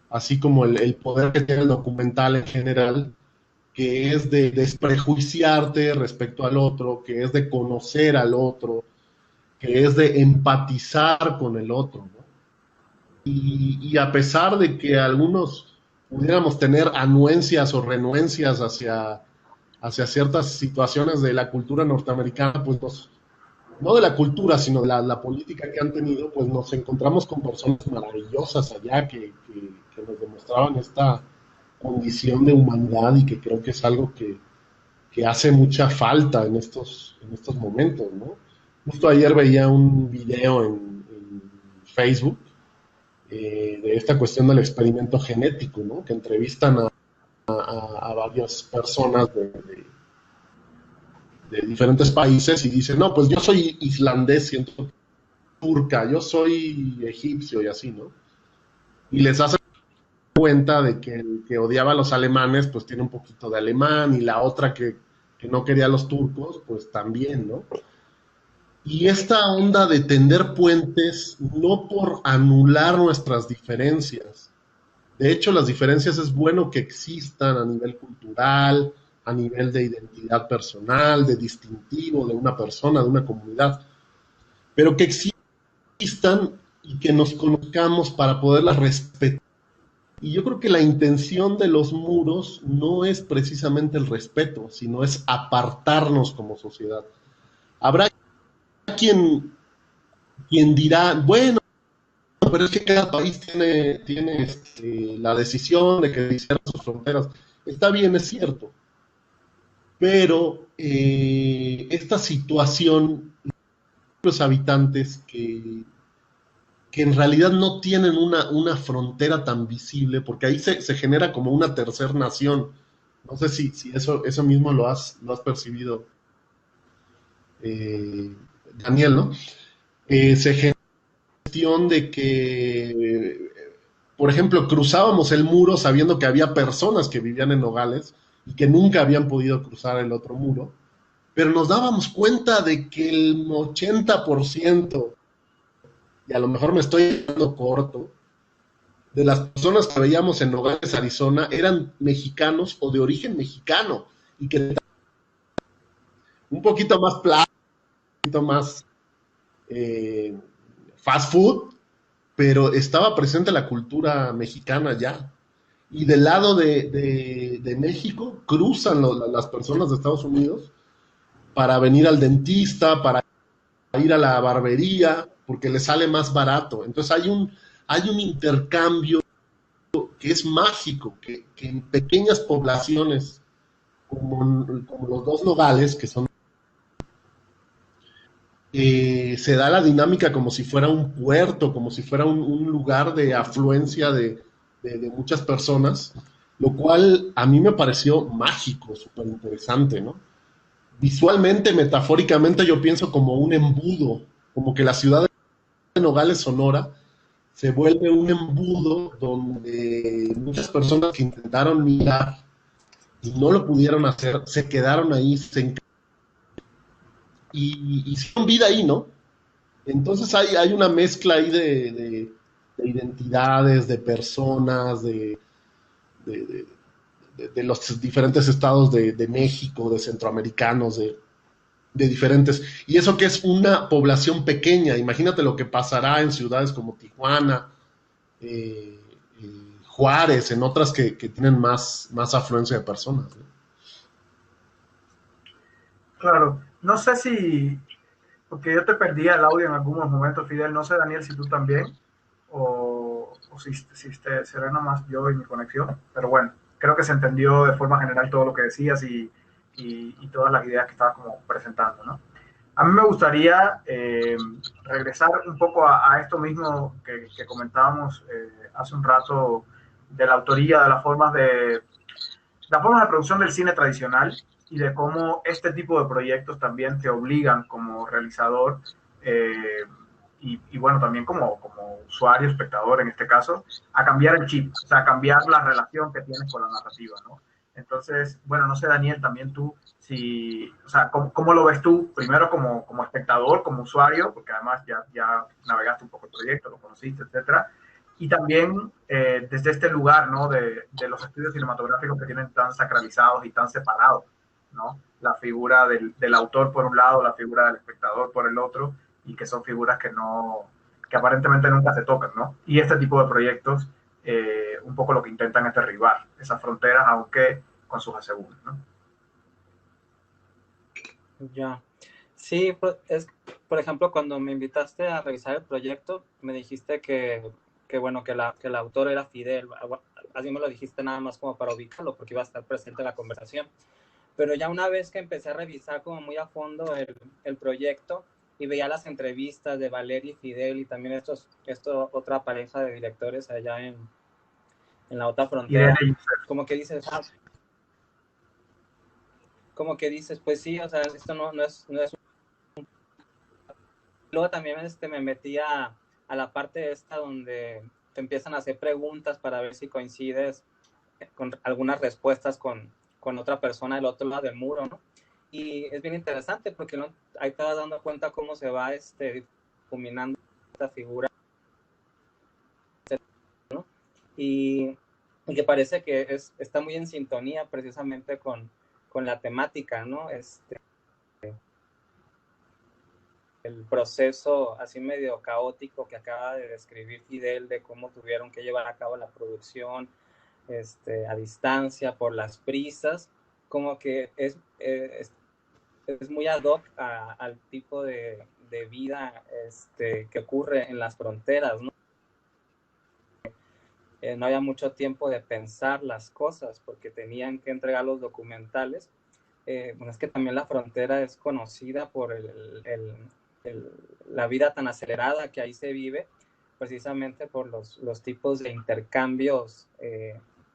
así como el poder que tiene el documental en general, que es de desprejuiciarte respecto al otro, que es de conocer al otro, que es de empatizar con el otro, ¿no? Y a pesar de que algunos pudiéramos tener anuencias o renuencias hacia ciertas situaciones de la cultura norteamericana, pues no de la cultura, sino de la política que han tenido, pues nos encontramos con personas maravillosas allá que nos demostraban esta condición de humanidad y que creo que es algo que hace mucha falta en estos momentos, ¿no? Justo ayer veía un video en Facebook de esta cuestión del experimento genético, ¿no? Que entrevistan a varias personas de diferentes países y dicen, no, pues yo soy islandés, siento turca, yo soy egipcio y así, ¿no? Y les hacen cuenta de que el que odiaba a los alemanes, pues tiene un poquito de alemán, y la otra que no quería a los turcos, pues también, ¿no? Y esta onda de tender puentes, no por anular nuestras diferencias. De hecho, las diferencias es bueno que existan a nivel cultural, a nivel de identidad personal, de distintivo de una persona, de una comunidad, pero que existan y que nos conozcamos para poderlas respetar. Y yo creo que la intención de los muros no es precisamente el respeto, sino es apartarnos como sociedad. Habrá quien dirá, bueno, pero es que cada país tiene la decisión de que cierra sus fronteras. Está bien, es cierto, pero esta situación, los habitantes que en realidad no tienen una frontera tan visible, porque ahí se genera como una tercera nación. No sé si eso mismo lo has percibido, Daniel, ¿no? Se genera la cuestión de que, por ejemplo, cruzábamos el muro sabiendo que había personas que vivían en Nogales y que nunca habían podido cruzar el otro muro, pero nos dábamos cuenta de que el 80%, y a lo mejor me estoy dando corto, de las personas que veíamos en Nogales, Arizona, eran mexicanos o de origen mexicano, y que un poquito más plano, un poquito más eh, fast food, pero estaba presente la cultura mexicana ya. Y del lado de México cruzan las personas de Estados Unidos para venir al dentista, para ir a la barbería, porque les sale más barato. Entonces hay un intercambio que es mágico, que en pequeñas poblaciones como los dos Nogales, que son, se da la dinámica como si fuera un puerto, como si fuera un lugar de afluencia de muchas personas, lo cual a mí me pareció mágico, súper interesante, ¿no? Visualmente, metafóricamente, yo pienso como un embudo, como que la ciudad de Nogales, Sonora, se vuelve un embudo donde muchas personas que intentaron migrar y no lo pudieron hacer, se quedaron ahí y hicieron vida ahí, ¿no? Entonces hay una mezcla ahí de identidades, de personas, de, de, de los diferentes estados de México, de centroamericanos, de diferentes. Y eso que es una población pequeña, imagínate lo que pasará en ciudades como Tijuana, eh, Juárez, en otras que tienen más afluencia de personas, ¿no? Claro, no sé si, porque yo te perdí el audio en algunos momentos, Fidel, no sé, Daniel, si tú también, o si será nomás yo y mi conexión, pero bueno, creo que se entendió de forma general todo lo que decías y todas las ideas que estabas como presentando, ¿no? A mí me gustaría regresar un poco a esto mismo que comentábamos hace un rato de la autoría, de las formas de producción del cine tradicional y de cómo este tipo de proyectos también te obligan como realizador eh, y bueno, también como usuario, espectador en este caso, a cambiar el chip, o sea, a cambiar la relación que tienes con la narrativa, ¿no? Entonces, bueno, no sé, Daniel, también tú, si, o sea, ¿cómo lo ves tú? Primero como espectador, como usuario, porque además ya navegaste un poco el proyecto, lo conociste, etcétera. Y también desde este lugar, ¿no? De los estudios cinematográficos que tienen tan sacralizados y tan separados, ¿no? La figura del autor por un lado, la figura del espectador por el otro, y que son figuras que no, que aparentemente nunca se tocan, ¿no? Y este tipo de proyectos, un poco lo que intentan es derribar esas fronteras, aunque con sus asegúnes, ¿no? Ya. Sí, pues, por ejemplo, cuando me invitaste a revisar el proyecto, me dijiste bueno, que el autor era Fidel. Así me lo dijiste nada más como para ubicarlo, porque iba a estar presente en la conversación. Pero ya una vez que empecé a revisar como muy a fondo el proyecto y veía las entrevistas de Valeria y Fidel y también otra pareja de directores allá en la otra Y de frontera, ellos, como que dices, pues sí, o sea, esto no es. Luego también me metí a la parte esta donde te empiezan a hacer preguntas para ver si coincides con algunas respuestas con otra persona del otro lado del muro, ¿no? Y es bien interesante porque ¿no? Ahí te vas dando cuenta cómo se va difuminando esta figura, ¿no? Y que parece que está muy en sintonía precisamente con la temática, ¿no? El proceso así medio caótico que acaba de describir Fidel de cómo tuvieron que llevar a cabo la producción a distancia por las prisas, como que es muy ad hoc al tipo de vida que ocurre en las fronteras, ¿no? No había mucho tiempo de pensar las cosas porque tenían que entregar los documentales. Bueno, es que también la frontera es conocida por la vida tan acelerada que ahí se vive, precisamente por los tipos de intercambios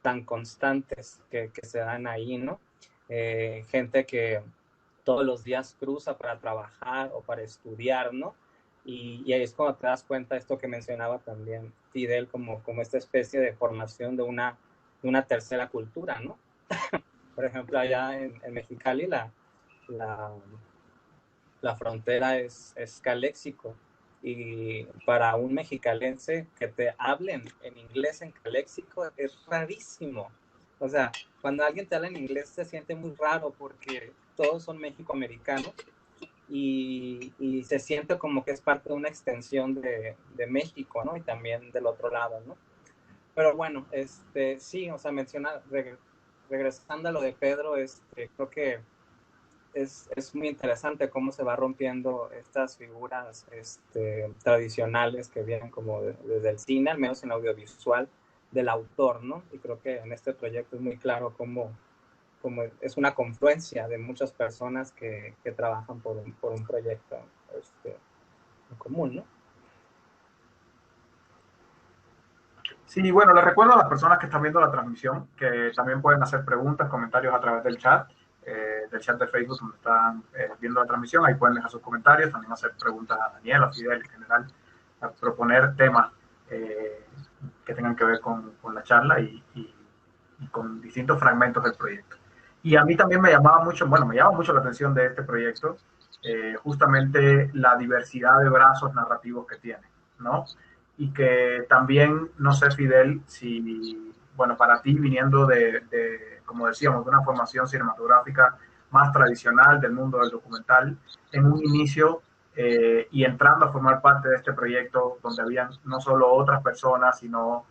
tan constantes que se dan ahí, ¿no? Gente que todos los días cruza para trabajar o para estudiar, ¿no? Y ahí es cuando te das cuenta de esto que mencionaba también Fidel, como esta especie de formación de una tercera cultura, ¿no? Por ejemplo, allá en Mexicali la, la frontera es Caléxico. Y para un mexicalense que te hablen en inglés en Caléxico es rarísimo. O sea, cuando alguien te habla en inglés se siente muy raro porque todos son mexicoamericanos y se siente como que es parte de una extensión de México, ¿no? Y también del otro lado, ¿no? Pero bueno, sí, o sea, regresando a lo de Pedro, creo que es muy interesante cómo se va rompiendo estas figuras tradicionales que vienen como desde el cine, al menos en audiovisual, del autor, ¿no? Y creo que en este proyecto es muy claro cómo es una confluencia de muchas personas que trabajan por un proyecto en común, ¿no? sí, bueno, les recuerdo a las personas que están viendo la transmisión que también pueden hacer preguntas, comentarios a través del chat de Facebook donde están viendo la transmisión. Ahí pueden dejar sus comentarios, también hacer preguntas a Daniel, a Fidel en general, a proponer temas que tengan que ver con la charla y con distintos fragmentos del proyecto. Y a mí también me llamaba mucho, bueno, me llama mucho la atención de este proyecto, justamente la diversidad de brazos narrativos que tiene, ¿no? Y que también, no sé, Fidel, si, bueno, para ti viniendo como decíamos, de una formación cinematográfica más tradicional del mundo del documental, en un inicio y entrando a formar parte de este proyecto donde habían no solo otras personas, sino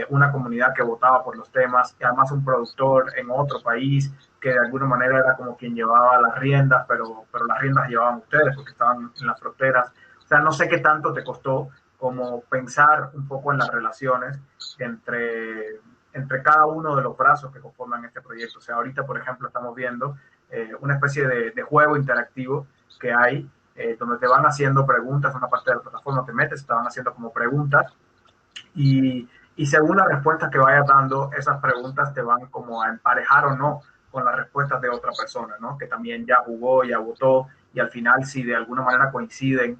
una comunidad que votaba por los temas, y además un productor en otro país que de alguna manera era como quien llevaba las riendas, pero las riendas llevaban ustedes porque estaban en las fronteras. O sea, no sé qué tanto te costó como pensar un poco en las relaciones entre cada uno de los brazos que conforman este proyecto. O sea, ahorita, por ejemplo, estamos viendo una especie de juego interactivo que hay, donde te van haciendo preguntas, una parte de la plataforma te metes, te van haciendo como preguntas, y según las respuestas que vayas dando, esas preguntas te van como a emparejar o no con las respuestas de otra persona, ¿no? Que también ya jugó, ya votó, y al final, si de alguna manera coinciden,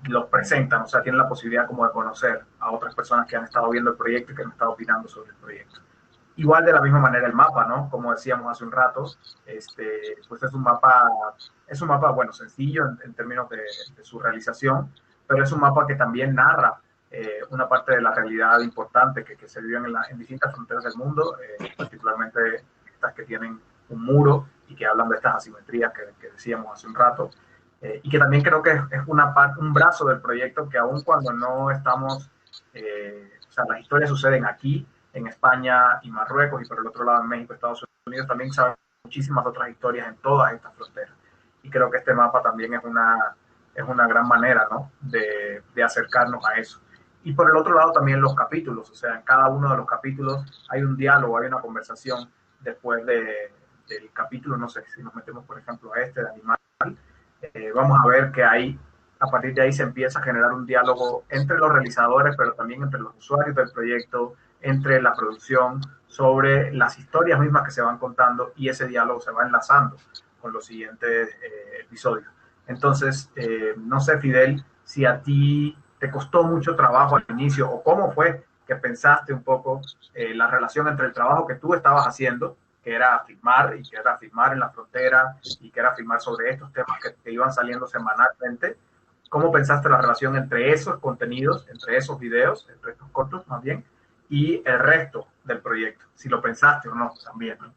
los presentan, o sea, tienen la posibilidad como de conocer a otras personas que han estado viendo el proyecto y que han estado opinando sobre el proyecto. Igual de la misma manera el mapa, ¿no? Como decíamos hace un rato, pues es un mapa, bueno, sencillo en términos de su realización, pero es un mapa que también narra una parte de la realidad importante que se vive en distintas fronteras del mundo, particularmente estas que tienen un muro y que hablan de estas asimetrías que decíamos hace un rato, y que también creo que es un brazo del proyecto que aun cuando no estamos, o sea, las historias suceden aquí, en España y Marruecos, y por el otro lado en México, Estados Unidos, también saben muchísimas otras historias en todas estas fronteras. Y creo que este mapa también es una gran manera, ¿no?, de acercarnos a eso. Y por el otro lado también los capítulos, o sea, en cada uno de los capítulos hay un diálogo, hay una conversación después del capítulo, no sé, si nos metemos por ejemplo a este de animal, vamos a ver que ahí, a partir de ahí se empieza a generar un diálogo entre los realizadores, pero también entre los usuarios del proyecto, entre la producción, sobre las historias mismas que se van contando, y ese diálogo se va enlazando con los siguientes episodios. Entonces, no sé, Fidel, si a ti te costó mucho trabajo al inicio, o cómo fue que pensaste un poco la relación entre el trabajo que tú estabas haciendo, que era filmar, y que era filmar en la frontera, y que era filmar sobre estos temas que te iban saliendo semanalmente. ¿Cómo pensaste la relación entre esos contenidos, entre esos videos, entre estos cortos más bien, y el resto del proyecto? Si lo pensaste o no también, ¿no?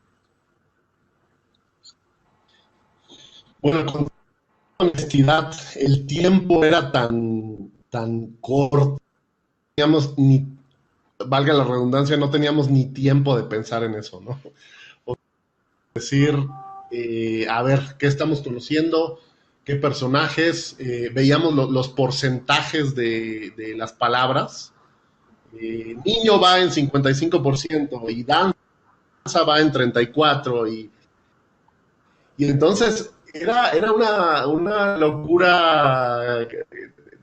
Bueno, con honestidad, el tiempo era tan corto, teníamos ni, valga la redundancia, no teníamos ni tiempo de pensar en eso, ¿no? O decir, a ver, ¿qué estamos conociendo? ¿Qué personajes? Veíamos los porcentajes de las palabras. Niño va en 55% y danza va en 34%, y entonces era una locura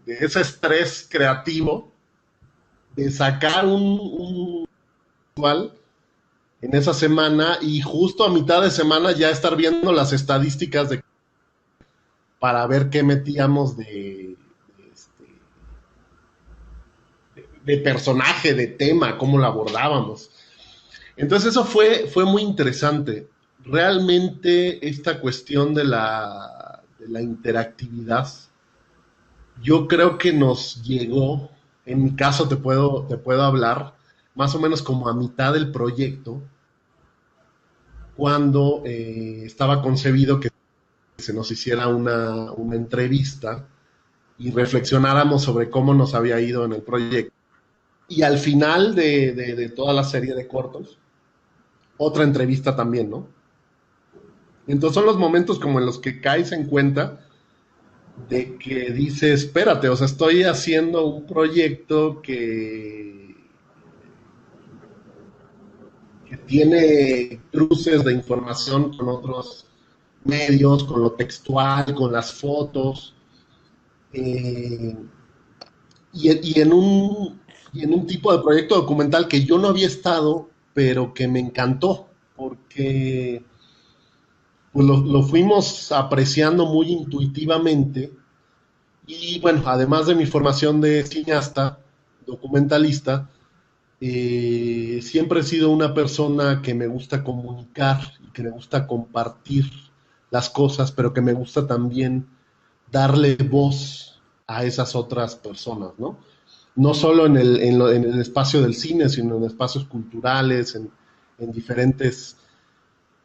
de ese estrés creativo de sacar un visual en esa semana, y justo a mitad de semana ya estar viendo las estadísticas para ver qué metíamos de personaje, de tema, cómo lo abordábamos. Entonces eso fue muy interesante. Realmente esta cuestión de la interactividad, yo creo que nos llegó, en mi caso te puedo hablar, más o menos como a mitad del proyecto, cuando estaba concebido que se nos hiciera una entrevista y reflexionáramos sobre cómo nos había ido en el proyecto. Y al final de toda la serie de cortos, otra entrevista también, ¿no? Entonces son los momentos como en los que caes en cuenta de que dices, espérate, o sea, estoy haciendo un proyecto que tiene cruces de información con otros medios, con lo textual, con las fotos, y en un tipo de proyecto documental que yo no había estado, pero que me encantó, porque pues lo fuimos apreciando muy intuitivamente. Y bueno, además de mi formación de cineasta, documentalista, siempre he sido una persona que me gusta comunicar y que me gusta compartir las cosas, pero que me gusta también darle voz a esas otras personas, ¿no? No solo en el espacio del cine, sino en espacios culturales, en diferentes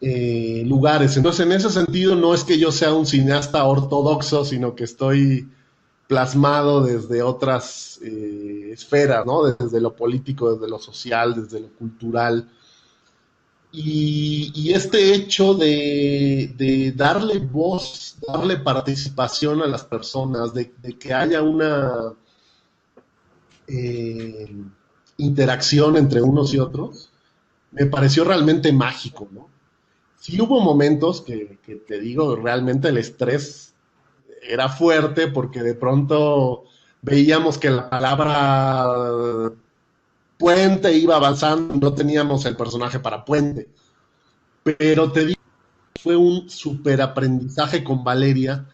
lugares. Entonces, en ese sentido, no es que yo sea un cineasta ortodoxo, sino que estoy plasmado desde otras esferas, ¿no? Desde lo político, desde lo social, desde lo cultural. Y este hecho de darle voz, darle participación a las personas, de que haya una interacción entre unos y otros, me pareció realmente mágico, ¿no? Sí hubo momentos que te digo, realmente el estrés era fuerte, porque de pronto veíamos que la palabra puente iba avanzando, no teníamos el personaje para puente. Pero te digo, fue un súper aprendizaje con Valeria,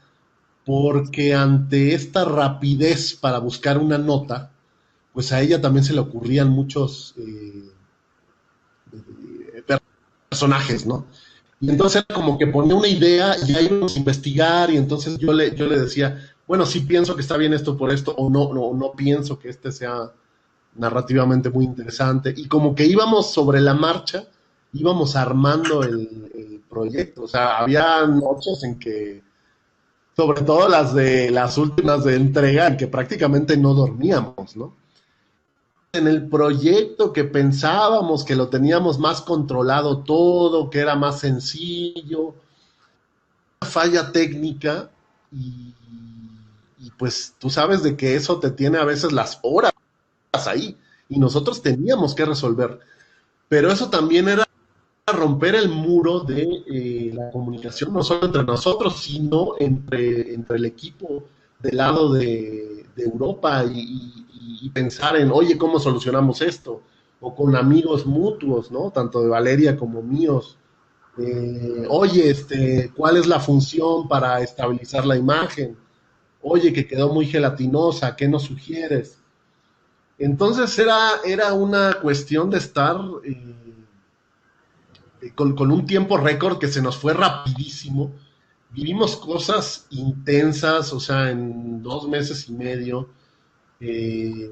porque ante esta rapidez para buscar una nota, pues a ella también se le ocurrían muchos personajes, ¿no? Y entonces como que ponía una idea y ya íbamos a investigar, y entonces yo le decía, bueno, sí pienso que está bien esto por esto, o no pienso que este sea narrativamente muy interesante, y como que íbamos sobre la marcha, íbamos armando el proyecto, o sea, había noches en que, sobre todo las últimas de entrega, en que prácticamente no dormíamos, ¿no? En el proyecto que pensábamos que lo teníamos más controlado todo, que era más sencillo, falla técnica y, y pues tú sabes de que eso te tiene a veces las horas ahí y nosotros teníamos que resolver, pero eso también era romper el muro de la comunicación, no solo entre nosotros, sino entre el equipo del lado de Europa y pensar en, oye, ¿cómo solucionamos esto? O con amigos mutuos, ¿no? Tanto de Valeria como míos. Oye, ¿cuál es la función para estabilizar la imagen? Oye, que quedó muy gelatinosa, ¿qué nos sugieres? Entonces era una cuestión de estar con un tiempo récord que se nos fue rapidísimo. Vivimos cosas intensas, o sea, en 2 meses y medio, eh,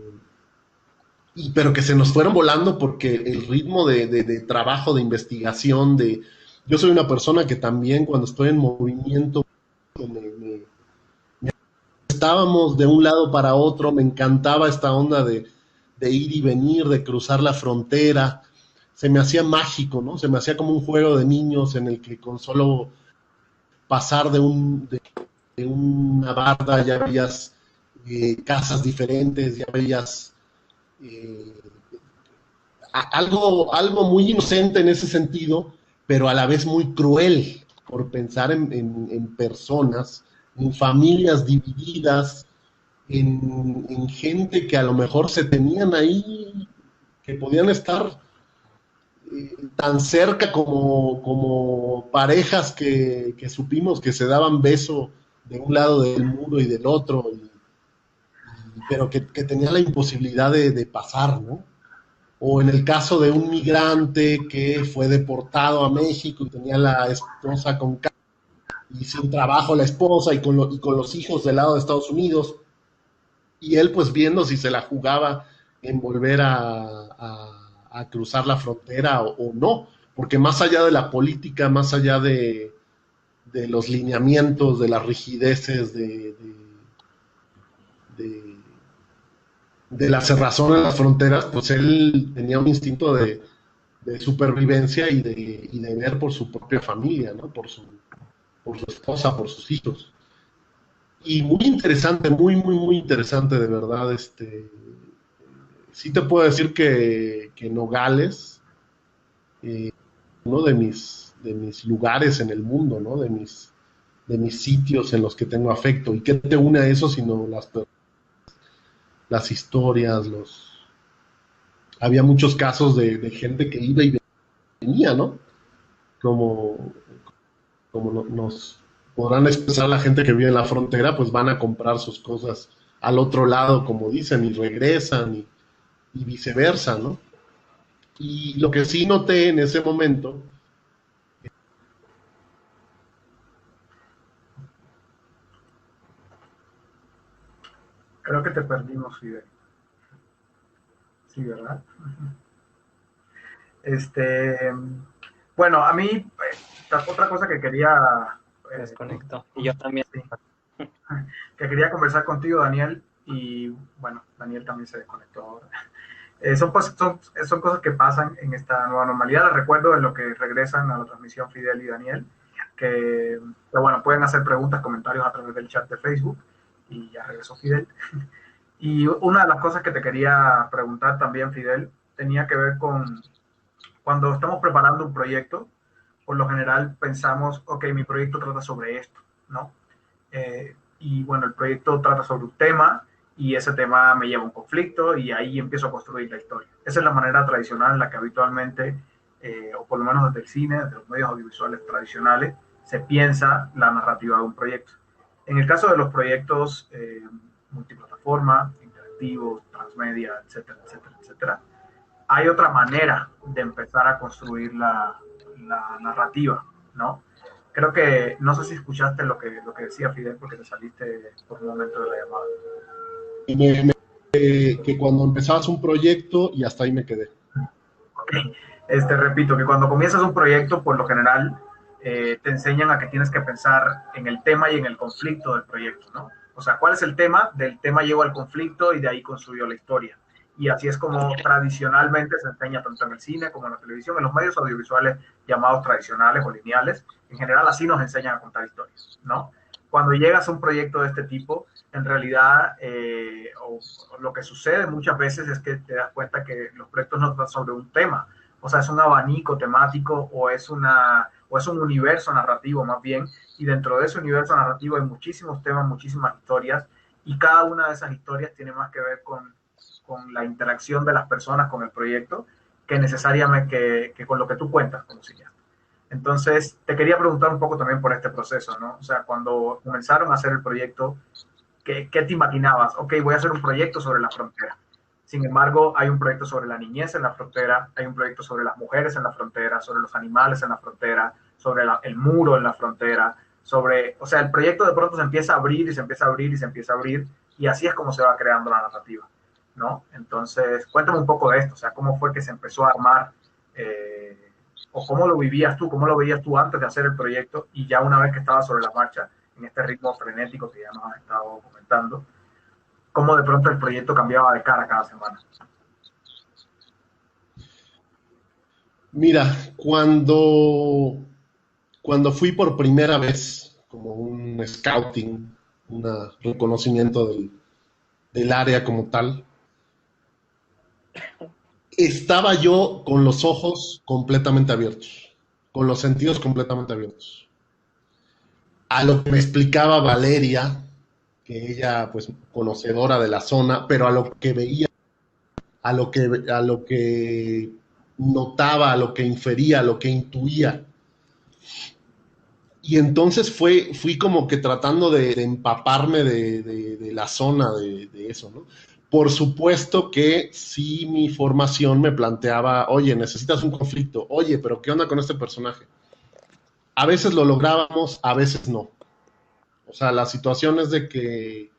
pero que se nos fueron volando porque el ritmo de trabajo, de investigación, yo soy una persona que también cuando estoy en movimiento, me, estábamos de un lado para otro, me encantaba esta onda de ir y venir, de cruzar la frontera, se me hacía mágico, ¿no? Se me hacía como un juego de niños en el que con solo pasar de una barda ya veías casas diferentes, ya veías eh, algo muy inocente en ese sentido, pero a la vez muy cruel por pensar en personas, en familias divididas, en gente que a lo mejor se tenían ahí, que podían estar tan cerca como parejas que supimos que se daban beso de un lado del muro y del otro, pero que tenían la imposibilidad de pasar, ¿no? O en el caso de un migrante que fue deportado a México y tenía la esposa con y sin trabajo la esposa y con los hijos del lado de Estados Unidos, y él pues viendo si se la jugaba en volver a cruzar la frontera o no, porque más allá de la política, más allá de los lineamientos, de las rigideces, de, de la cerrazón en las fronteras, pues él tenía un instinto de supervivencia y de ver por su propia familia, ¿no? Por su esposa, por sus hijos. Y muy interesante, muy interesante, de verdad. Sí te puedo decir que Nogales, uno de mis lugares en el mundo, ¿no? De mis sitios en los que tengo afecto. ¿Y qué te une a eso sino las historias, había muchos casos de gente que iba y venía, ¿no? Como, como nos podrán expresar la gente que vive en la frontera, pues van a comprar sus cosas al otro lado, como dicen, y regresan, y viceversa, ¿no? Y lo que sí noté en ese momento, Creo que te perdimos, Fidel. Sí, ¿verdad? Este, bueno, a mí, otra cosa que quería, Se eh, desconectó. Y yo también. sí, que quería conversar contigo, Daniel, y bueno, Daniel también se desconectó ahora. Son cosas que pasan en esta nueva normalidad. Les recuerdo en lo que regresan a la transmisión Fidel y Daniel, que bueno, pueden hacer preguntas, comentarios a través del chat de Facebook, y ya regresó Fidel. Y una de las cosas que te quería preguntar también, Fidel, tenía que ver con cuando estamos preparando un proyecto, por lo general pensamos, ok, mi proyecto trata sobre esto, ¿no? Y bueno, el proyecto trata sobre un tema y ese tema me lleva a un conflicto y ahí empiezo a construir la historia. Esa es la manera tradicional en la que habitualmente, o por lo menos desde el cine, desde los medios audiovisuales tradicionales, se piensa la narrativa de un proyecto. En el caso de los proyectos multiplataforma, interactivos, transmedia, etcétera, etcétera, etcétera, hay otra manera de empezar a construir la narrativa, ¿no? Creo que, no sé si escuchaste lo que decía Fidel, porque te saliste por un momento de la llamada. Que cuando empezabas un proyecto y hasta ahí me quedé. Repito, que cuando comienzas un proyecto, por lo general, te enseñan a que tienes que pensar en el tema y en el conflicto del proyecto, ¿no? O sea, ¿cuál es el tema? Del tema llego al conflicto y de ahí construyo la historia. Y así es como tradicionalmente se enseña tanto en el cine como en la televisión, en los medios audiovisuales llamados tradicionales o lineales. En general así nos enseñan a contar historias, ¿no? Cuando llegas a un proyecto de este tipo, en realidad o lo que sucede muchas veces es que te das cuenta que los proyectos no tratan sobre un tema, o sea, es un abanico temático o es un universo narrativo más bien, y dentro de ese universo narrativo hay muchísimos temas, muchísimas historias, y cada una de esas historias tiene más que ver con la interacción de las personas con el proyecto que necesariamente que con lo que tú cuentas como cineasta. Entonces, te quería preguntar un poco también por este proceso, ¿no? O sea, cuando comenzaron a hacer el proyecto, ¿qué te imaginabas? Ok, voy a hacer un proyecto sobre la frontera. Sin embargo, hay un proyecto sobre la niñez en la frontera, hay un proyecto sobre las mujeres en la frontera, sobre los animales en la frontera, sobre el muro en la frontera, o sea, el proyecto de pronto se empieza a abrir y se empieza a abrir y se empieza a abrir, y así es como se va creando la narrativa, ¿no? Entonces, cuéntame un poco de esto, o sea, cómo fue que se empezó a armar, o cómo lo vivías tú, cómo lo veías tú antes de hacer el proyecto, y ya una vez que estabas sobre la marcha, en este ritmo frenético que ya nos has estado comentando, cómo de pronto el proyecto cambiaba de cara cada semana. Mira, cuando fui por primera vez, como un scouting, un reconocimiento del área como tal, estaba yo con los ojos completamente abiertos, con los sentidos completamente abiertos. A lo que me explicaba Valeria, que ella, pues, conocedora de la zona, pero a lo que veía, a lo que notaba, a lo que infería, a lo que intuía. Y entonces fui como que tratando de empaparme de la zona de eso, ¿no? Por supuesto que sí, mi formación me planteaba, oye, necesitas un conflicto, oye, pero ¿qué onda con este personaje? A veces lo lográbamos, a veces no. O sea, la situación es de que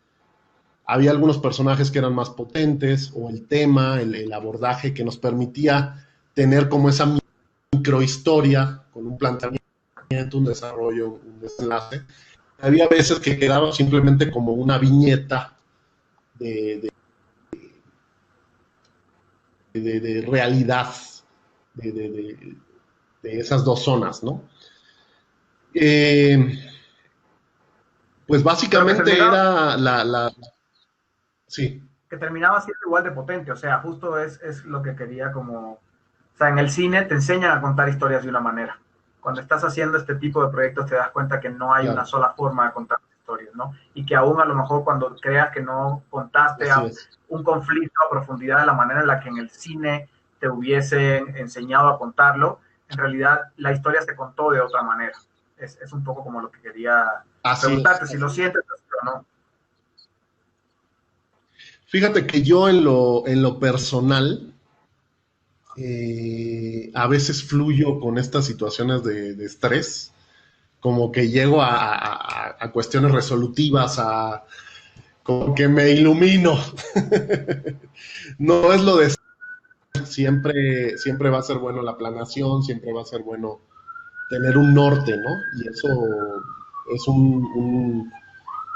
había algunos personajes que eran más potentes, o el tema, el abordaje que nos permitía tener como esa microhistoria con un planteamiento, un desarrollo, un desenlace. Había veces que quedaba simplemente como una viñeta de, de realidad de esas dos zonas, ¿no? Pues básicamente era sí. Que terminaba siendo igual de potente, o sea, justo es lo que quería como... O sea, en el cine te enseñan a contar historias de una manera. Cuando estás haciendo este tipo de proyectos te das cuenta que no hay una sola forma de contar historias, ¿no? Y que aún a lo mejor cuando creas que no contaste un conflicto a profundidad de la manera en la que en el cine te hubiesen enseñado a contarlo, en realidad la historia se contó de otra manera. Es un poco como lo que quería preguntarte, si lo sientes o no. Fíjate que yo en lo personal, a veces fluyo con estas situaciones de estrés, como que llego a cuestiones resolutivas, como que me ilumino. No es lo de siempre va a ser bueno la planeación, siempre va a ser bueno tener un norte, ¿no? Y eso es un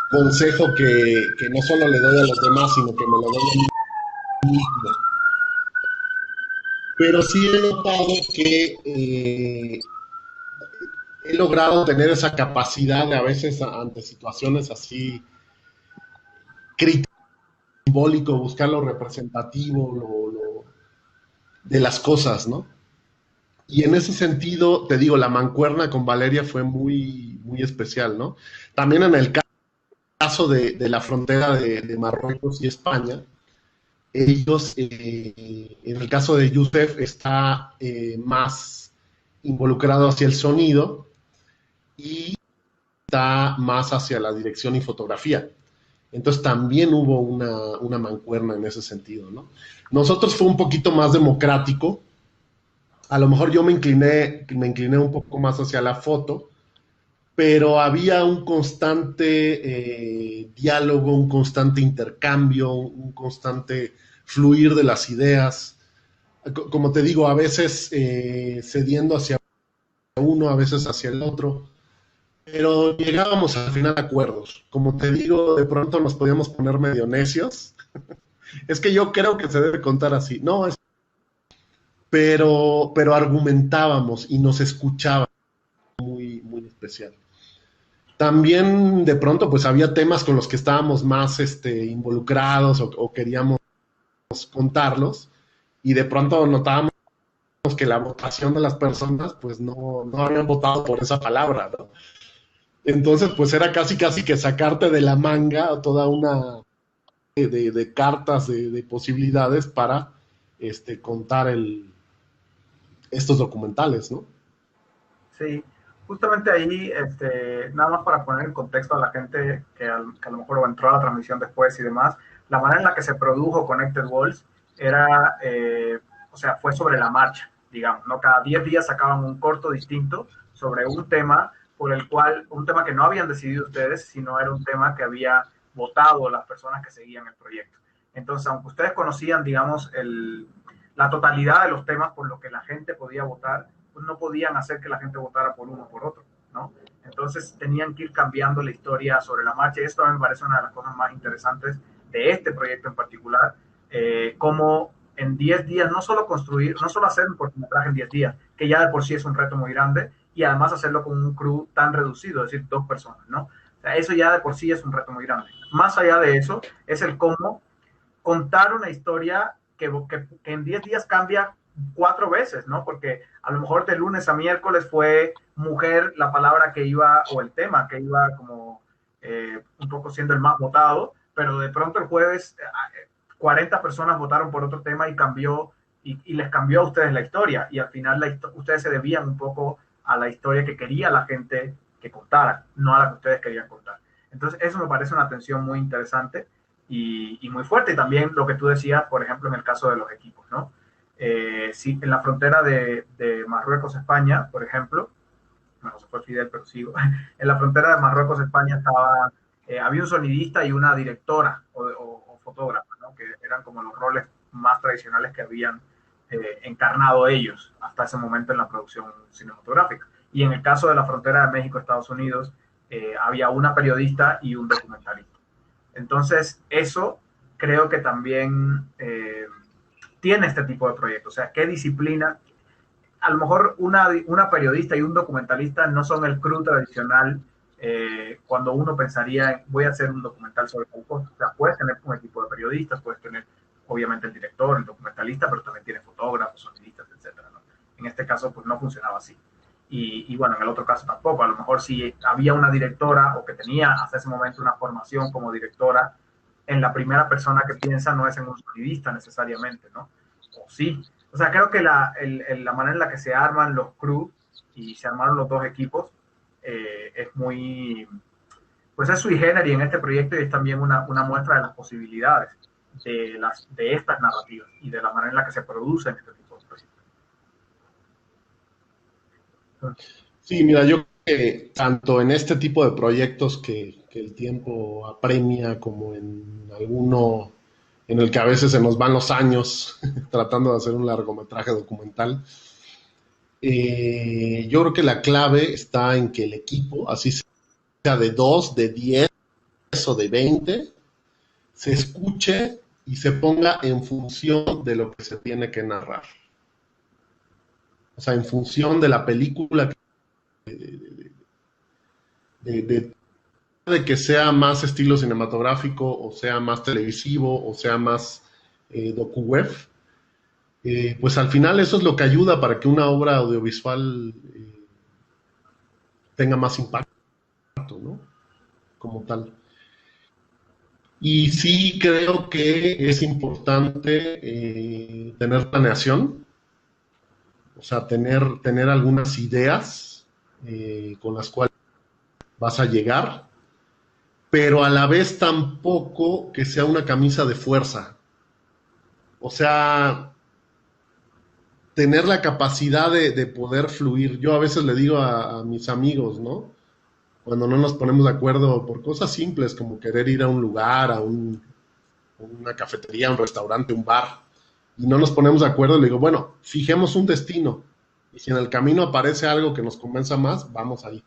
consejo que no solo le doy a los demás, sino que me lo doy a mí mismo. Pero sí he notado que he logrado tener esa capacidad de a veces ante situaciones así críticas, simbólico, buscar lo representativo, de las cosas, ¿no? Y en ese sentido, te digo, la mancuerna con Valeria fue muy, muy especial, ¿no? También en el caso de la frontera de Marruecos y España, ellos, en el caso de Youssef, está más involucrado hacia el sonido y está más hacia la dirección y fotografía. Entonces también hubo una mancuerna en ese sentido, ¿no? Nosotros fue un poquito más democrático. A lo mejor yo me incliné un poco más hacia la foto, pero había un constante diálogo, un constante intercambio, un constante fluir de las ideas. Como te digo, a veces cediendo hacia uno, a veces hacia el otro, pero llegábamos al final a acuerdos. Como te digo, de pronto nos podíamos poner medio necios. Es que yo creo que se debe contar así. No, pero argumentábamos y nos escuchaban, muy, muy especial. También de pronto pues había temas con los que estábamos más involucrados o queríamos contarlos y de pronto notábamos que la votación de las personas pues no habían votado por esa palabra, ¿no? Entonces pues era casi que sacarte de la manga toda una de cartas de posibilidades para contar estos documentales, ¿no? Sí, justamente ahí, nada más para poner en contexto a la gente que a lo mejor entró a la transmisión después y demás, la manera en la que se produjo Connected Walls era, o sea, fue sobre la marcha, digamos, ¿no? Cada 10 días sacaban un corto distinto sobre un tema por el cual, un tema que no habían decidido ustedes, sino era un tema que había votado las personas que seguían el proyecto. Entonces, aunque ustedes conocían, digamos, la totalidad de los temas por los que la gente podía votar, pues no podían hacer que la gente votara por uno o por otro, ¿no? Entonces tenían que ir cambiando la historia sobre la marcha y esto me parece una de las cosas más interesantes de este proyecto en particular, cómo en 10 días no solo construir, no solo hacer un cortometraje en 10 días, que ya de por sí es un reto muy grande, y además hacerlo con un crew tan reducido, es decir, 2 personas, ¿no? O sea, eso ya de por sí es un reto muy grande. Más allá de eso, es el cómo contar una historia que en 10 días cambia 4 veces, ¿no? Porque a lo mejor de lunes a miércoles fue mujer la palabra que iba, o el tema que iba como un poco siendo el más votado, pero de pronto el jueves 40 personas votaron por otro tema y cambió, y les cambió a ustedes la historia, y al final ustedes se debían un poco a la historia que quería la gente que contara, no a la que ustedes querían contar. Entonces eso me parece una tensión muy interesante y muy fuerte. Y también lo que tú decías, por ejemplo, en el caso de los equipos, ¿no? Sí, en la frontera de Marruecos-España, por ejemplo, bueno, se fue Fidel, pero sigo, en la frontera de Marruecos-España había un sonidista y una directora o fotógrafa, ¿no? Que eran como los roles más tradicionales que habían encarnado ellos hasta ese momento en la producción cinematográfica. Y en el caso de la frontera de México-Estados Unidos, había una periodista y un documentalista. Entonces, eso creo que también tiene este tipo de proyectos. O sea, qué disciplina. A lo mejor una periodista y un documentalista no son el crew tradicional cuando uno pensaría, voy a hacer un documental sobre tal cosa. O sea, puedes tener un equipo de periodistas, puedes tener obviamente el director, el documentalista, pero también tiene fotógrafos, sonidistas, etcétera, ¿no? En este caso, pues no funcionaba así. Y bueno, en el otro caso tampoco. A lo mejor si había una directora o que tenía hasta ese momento una formación como directora, en la primera persona que piensa no es en un sonidista necesariamente, ¿no? O sí. O sea, creo que la manera en la que se arman los crews y se armaron los dos equipos es muy, pues es sui generis en este proyecto y es también una muestra de las posibilidades de estas narrativas y de la manera en la que se producen este tipo de proyectos. Sí, mira, yo creo que tanto en este tipo de proyectos que el tiempo apremia, como en alguno en el que a veces se nos van los años tratando de hacer un largometraje documental, yo creo que la clave está en que el equipo, así sea de 2, de 10 o de 20, se escuche y se ponga en función de lo que se tiene que narrar. O sea, en función de la película, de que sea más estilo cinematográfico, o sea más televisivo, o sea más docu-web, pues al final eso es lo que ayuda para que una obra audiovisual tenga más impacto, ¿no? Como tal. Y sí creo que es importante tener planeación, o sea, tener algunas ideas con las cuales vas a llegar, pero a la vez tampoco que sea una camisa de fuerza. O sea, tener la capacidad de poder fluir. Yo a veces le digo a mis amigos, ¿no? cuando no nos ponemos de acuerdo por cosas simples como querer ir a un lugar, una cafetería, un restaurante, un bar, y no nos ponemos de acuerdo, le digo, bueno, fijemos un destino, y si en el camino aparece algo que nos convenza más, vamos ahí.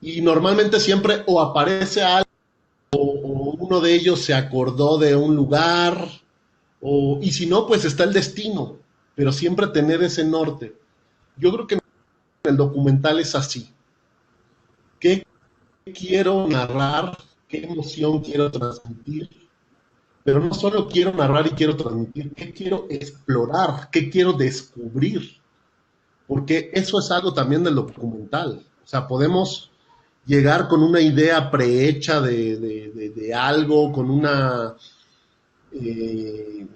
Y normalmente siempre o aparece algo, o uno de ellos se acordó de un lugar, y si no, pues está el destino, pero siempre tener ese norte. Yo creo que en el documental es así. ¿Qué quiero narrar? ¿Qué emoción quiero transmitir? Pero no solo quiero narrar y quiero transmitir, ¿qué quiero explorar? ¿Qué quiero descubrir? Porque eso es algo también del documental. O sea, podemos llegar con una idea prehecha de algo, con una eh,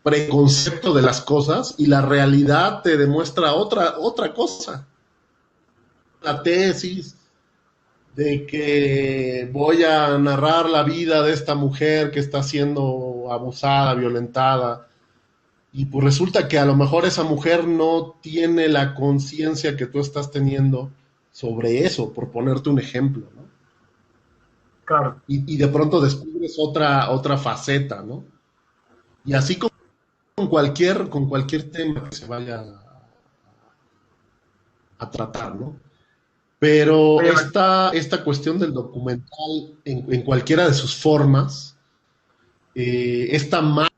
preconcepto de las cosas, y la realidad te demuestra otra cosa. La tesis de que voy a narrar la vida de esta mujer que está siendo abusada, violentada, y pues resulta que a lo mejor esa mujer no tiene la conciencia que tú estás teniendo sobre eso, por ponerte un ejemplo, ¿no? Claro. Y de pronto descubres otra faceta, ¿no? Y así con cualquier tema que se vaya a tratar, ¿no? Pero Oye, esta cuestión del documental en cualquiera de sus formas, esta máquina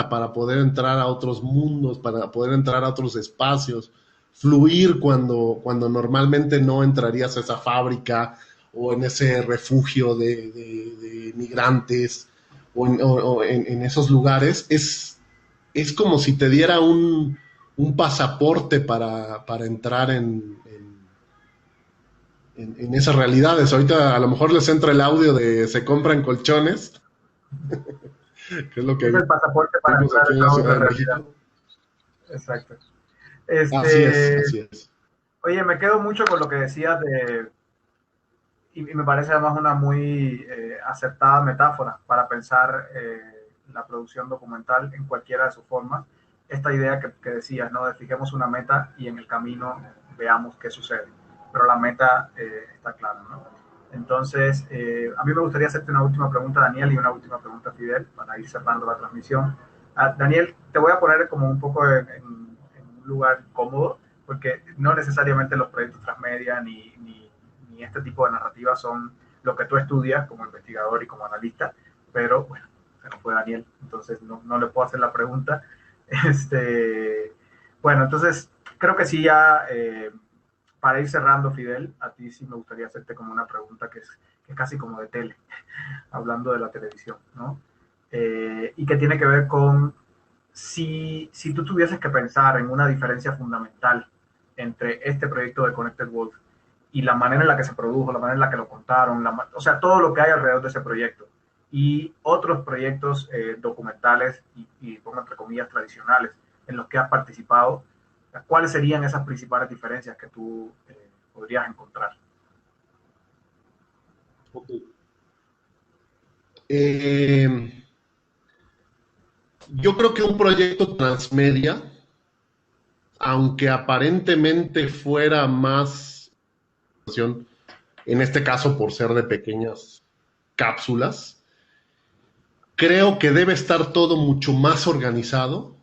para poder entrar a otros mundos, para poder entrar a otros espacios, fluir cuando normalmente no entrarías a esa fábrica o en ese refugio de migrantes o en esos lugares, es como si te diera un pasaporte para entrar en esas realidades. Ahorita a lo mejor les entra el audio de se compran colchones, que es lo que es el pasaporte para vimos entrar aquí en a la Ciudad otra de realidad. México. Exacto. Así es, Este, así es. oye, me quedo mucho con lo que decías y me parece además una muy acertada metáfora para pensar la producción documental en cualquiera de sus formas. Esta idea que decías, ¿no? De fijemos una meta y en el camino veamos qué sucede. Pero la meta está clara, ¿no? Entonces, a mí me gustaría hacerte una última pregunta, Daniel, y una última pregunta, Fidel, para ir cerrando la transmisión. Daniel, te voy a poner como un poco en un lugar cómodo, porque no necesariamente los proyectos transmedia ni este tipo de narrativas son lo que tú estudias como investigador y como analista, pero bueno, se nos fue Daniel, entonces no le puedo hacer la pregunta. Bueno, entonces creo que sí ya, para ir cerrando, Fidel, a ti sí me gustaría hacerte como una pregunta que es casi como de tele, hablando de la televisión, ¿no? Y que tiene que ver con si tú tuvieses que pensar en una diferencia fundamental entre este proyecto de Connected Wolf y la manera en la que se produjo, la manera en la que lo contaron, o sea, todo lo que hay alrededor de ese proyecto y otros proyectos documentales y pongo entre comillas tradicionales en los que has participado, ¿cuáles serían esas principales diferencias que tú podrías encontrar? Okay. Eh, yo creo que un proyecto transmedia, aunque aparentemente fuera más, en este caso por ser de pequeñas cápsulas, creo que debe estar todo mucho más organizado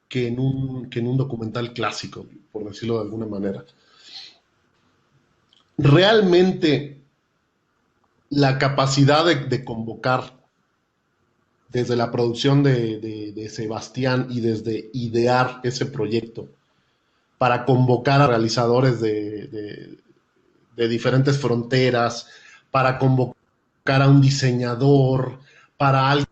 que en un documental clásico, por decirlo de alguna manera. Realmente la capacidad de convocar desde la producción de Sebastián y desde idear ese proyecto para convocar a realizadores de diferentes fronteras, para convocar a un diseñador, para alguien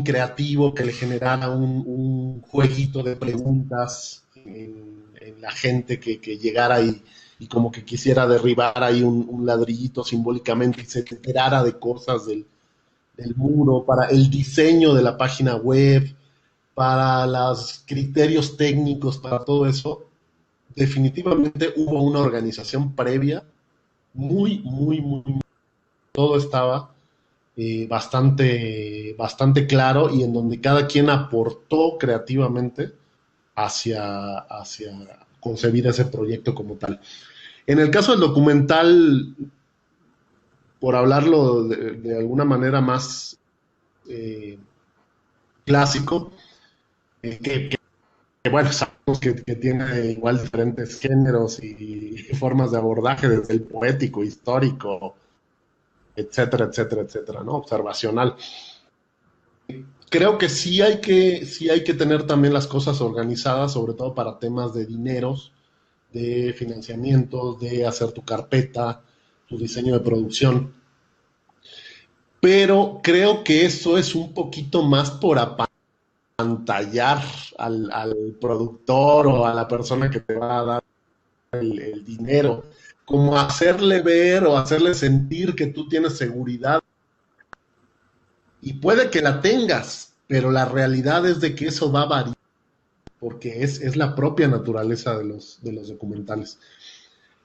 creativo que le generara un jueguito de preguntas en la gente que llegara y como que quisiera derribar ahí un ladrillito simbólicamente y se enterara de cosas del muro, para el diseño de la página web, para los criterios técnicos, para todo eso. Definitivamente hubo una organización previa muy, todo estaba bastante claro y en donde cada quien aportó creativamente hacia concebir ese proyecto como tal. En el caso del documental, por hablarlo de alguna manera más eh, clásico, que, bueno, sabemos que tiene igual diferentes géneros y formas de abordaje, desde el poético, histórico, etcétera, etcétera, etcétera, ¿no? Observacional. Creo que sí hay que tener también las cosas organizadas, sobre todo para temas de dineros, de financiamiento, de hacer tu carpeta, tu diseño de producción. Pero creo que eso es un poquito más por apantallar al productor o a la persona que te va a dar el dinero, como hacerle ver o hacerle sentir que tú tienes seguridad. Y puede que la tengas, pero la realidad es de que eso va a variar, porque es la propia naturaleza de los documentales.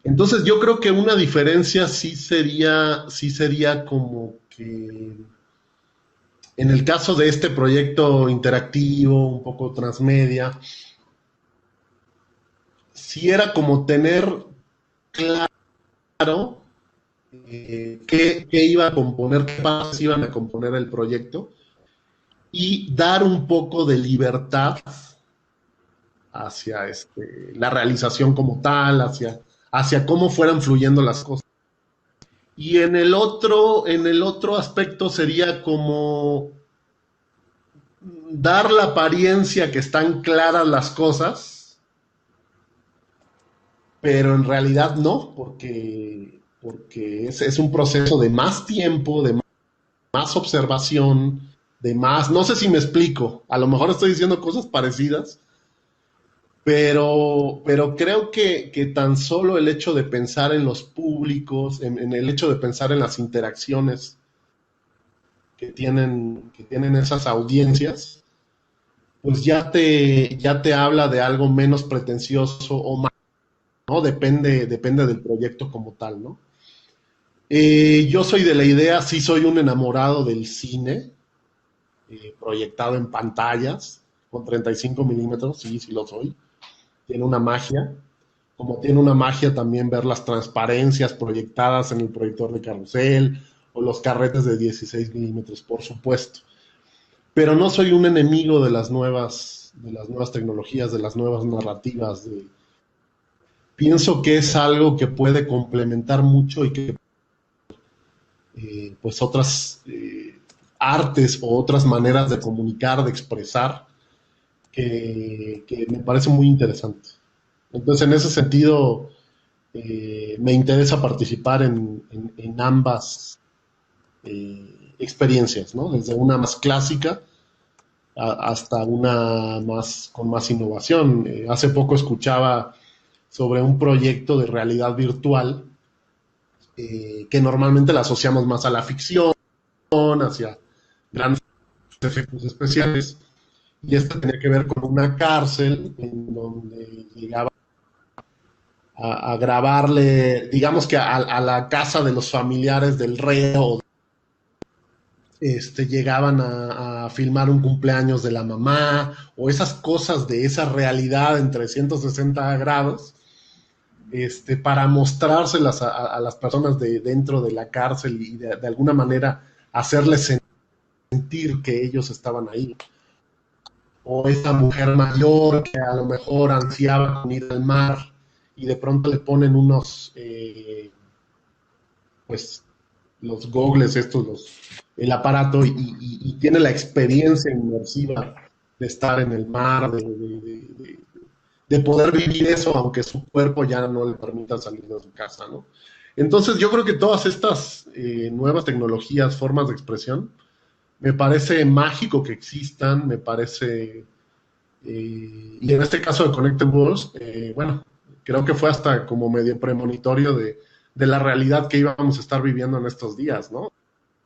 Entonces yo creo que una diferencia sí sería como que en el caso de este proyecto interactivo, un poco transmedia, sí era como tener claro qué iba a componer, qué partes iban a componer el proyecto y dar un poco de libertad hacia la realización como tal, hacia cómo fueran fluyendo las cosas. Y en el otro aspecto sería como dar la apariencia que están claras las cosas, pero en realidad no, porque es un proceso de más tiempo, de más observación, de más, no sé si me explico, a lo mejor estoy diciendo cosas parecidas, pero creo que tan solo el hecho de pensar en los públicos, en el hecho de pensar en las interacciones que tienen esas audiencias, pues ya te habla de algo menos pretencioso o más, ¿no? Depende del proyecto como tal, ¿no? Yo soy de la idea, sí soy un enamorado del cine, proyectado en pantallas, con 35 milímetros, sí, sí lo soy. Tiene una magia, como tiene una magia también ver las transparencias proyectadas en el proyector de carrusel o los carretes de 16 milímetros, por supuesto. Pero no soy un enemigo de las nuevas tecnologías, de las nuevas narrativas. Pienso que es algo que puede complementar mucho y que pues otras artes o otras maneras de comunicar, de expresar, que me parece muy interesante. Entonces, en ese sentido, me interesa participar en ambas experiencias, ¿no? Desde una más clásica hasta una más con más innovación. Hace poco escuchaba sobre un proyecto de realidad virtual que normalmente la asociamos más a la ficción, hacia grandes efectos especiales, y este tenía que ver con una cárcel en donde llegaba a grabarle, digamos que a la casa de los familiares del reo, llegaban a filmar un cumpleaños de la mamá, o esas cosas de esa realidad en 360 grados, para mostrárselas a las personas de dentro de la cárcel y de alguna manera hacerles sentir que ellos estaban ahí. O esa mujer mayor que a lo mejor ansiaba con ir al mar y de pronto le ponen pues, los gogles estos, el aparato y tiene la experiencia inmersiva de estar en el mar, de poder vivir eso, aunque su cuerpo ya no le permita salir de su casa, ¿no? Entonces yo creo que todas estas nuevas tecnologías, formas de expresión, me parece mágico que existan, me parece, y en este caso de Connected Worlds, bueno, creo que fue hasta como medio premonitorio de la realidad que íbamos a estar viviendo en estos días, ¿no?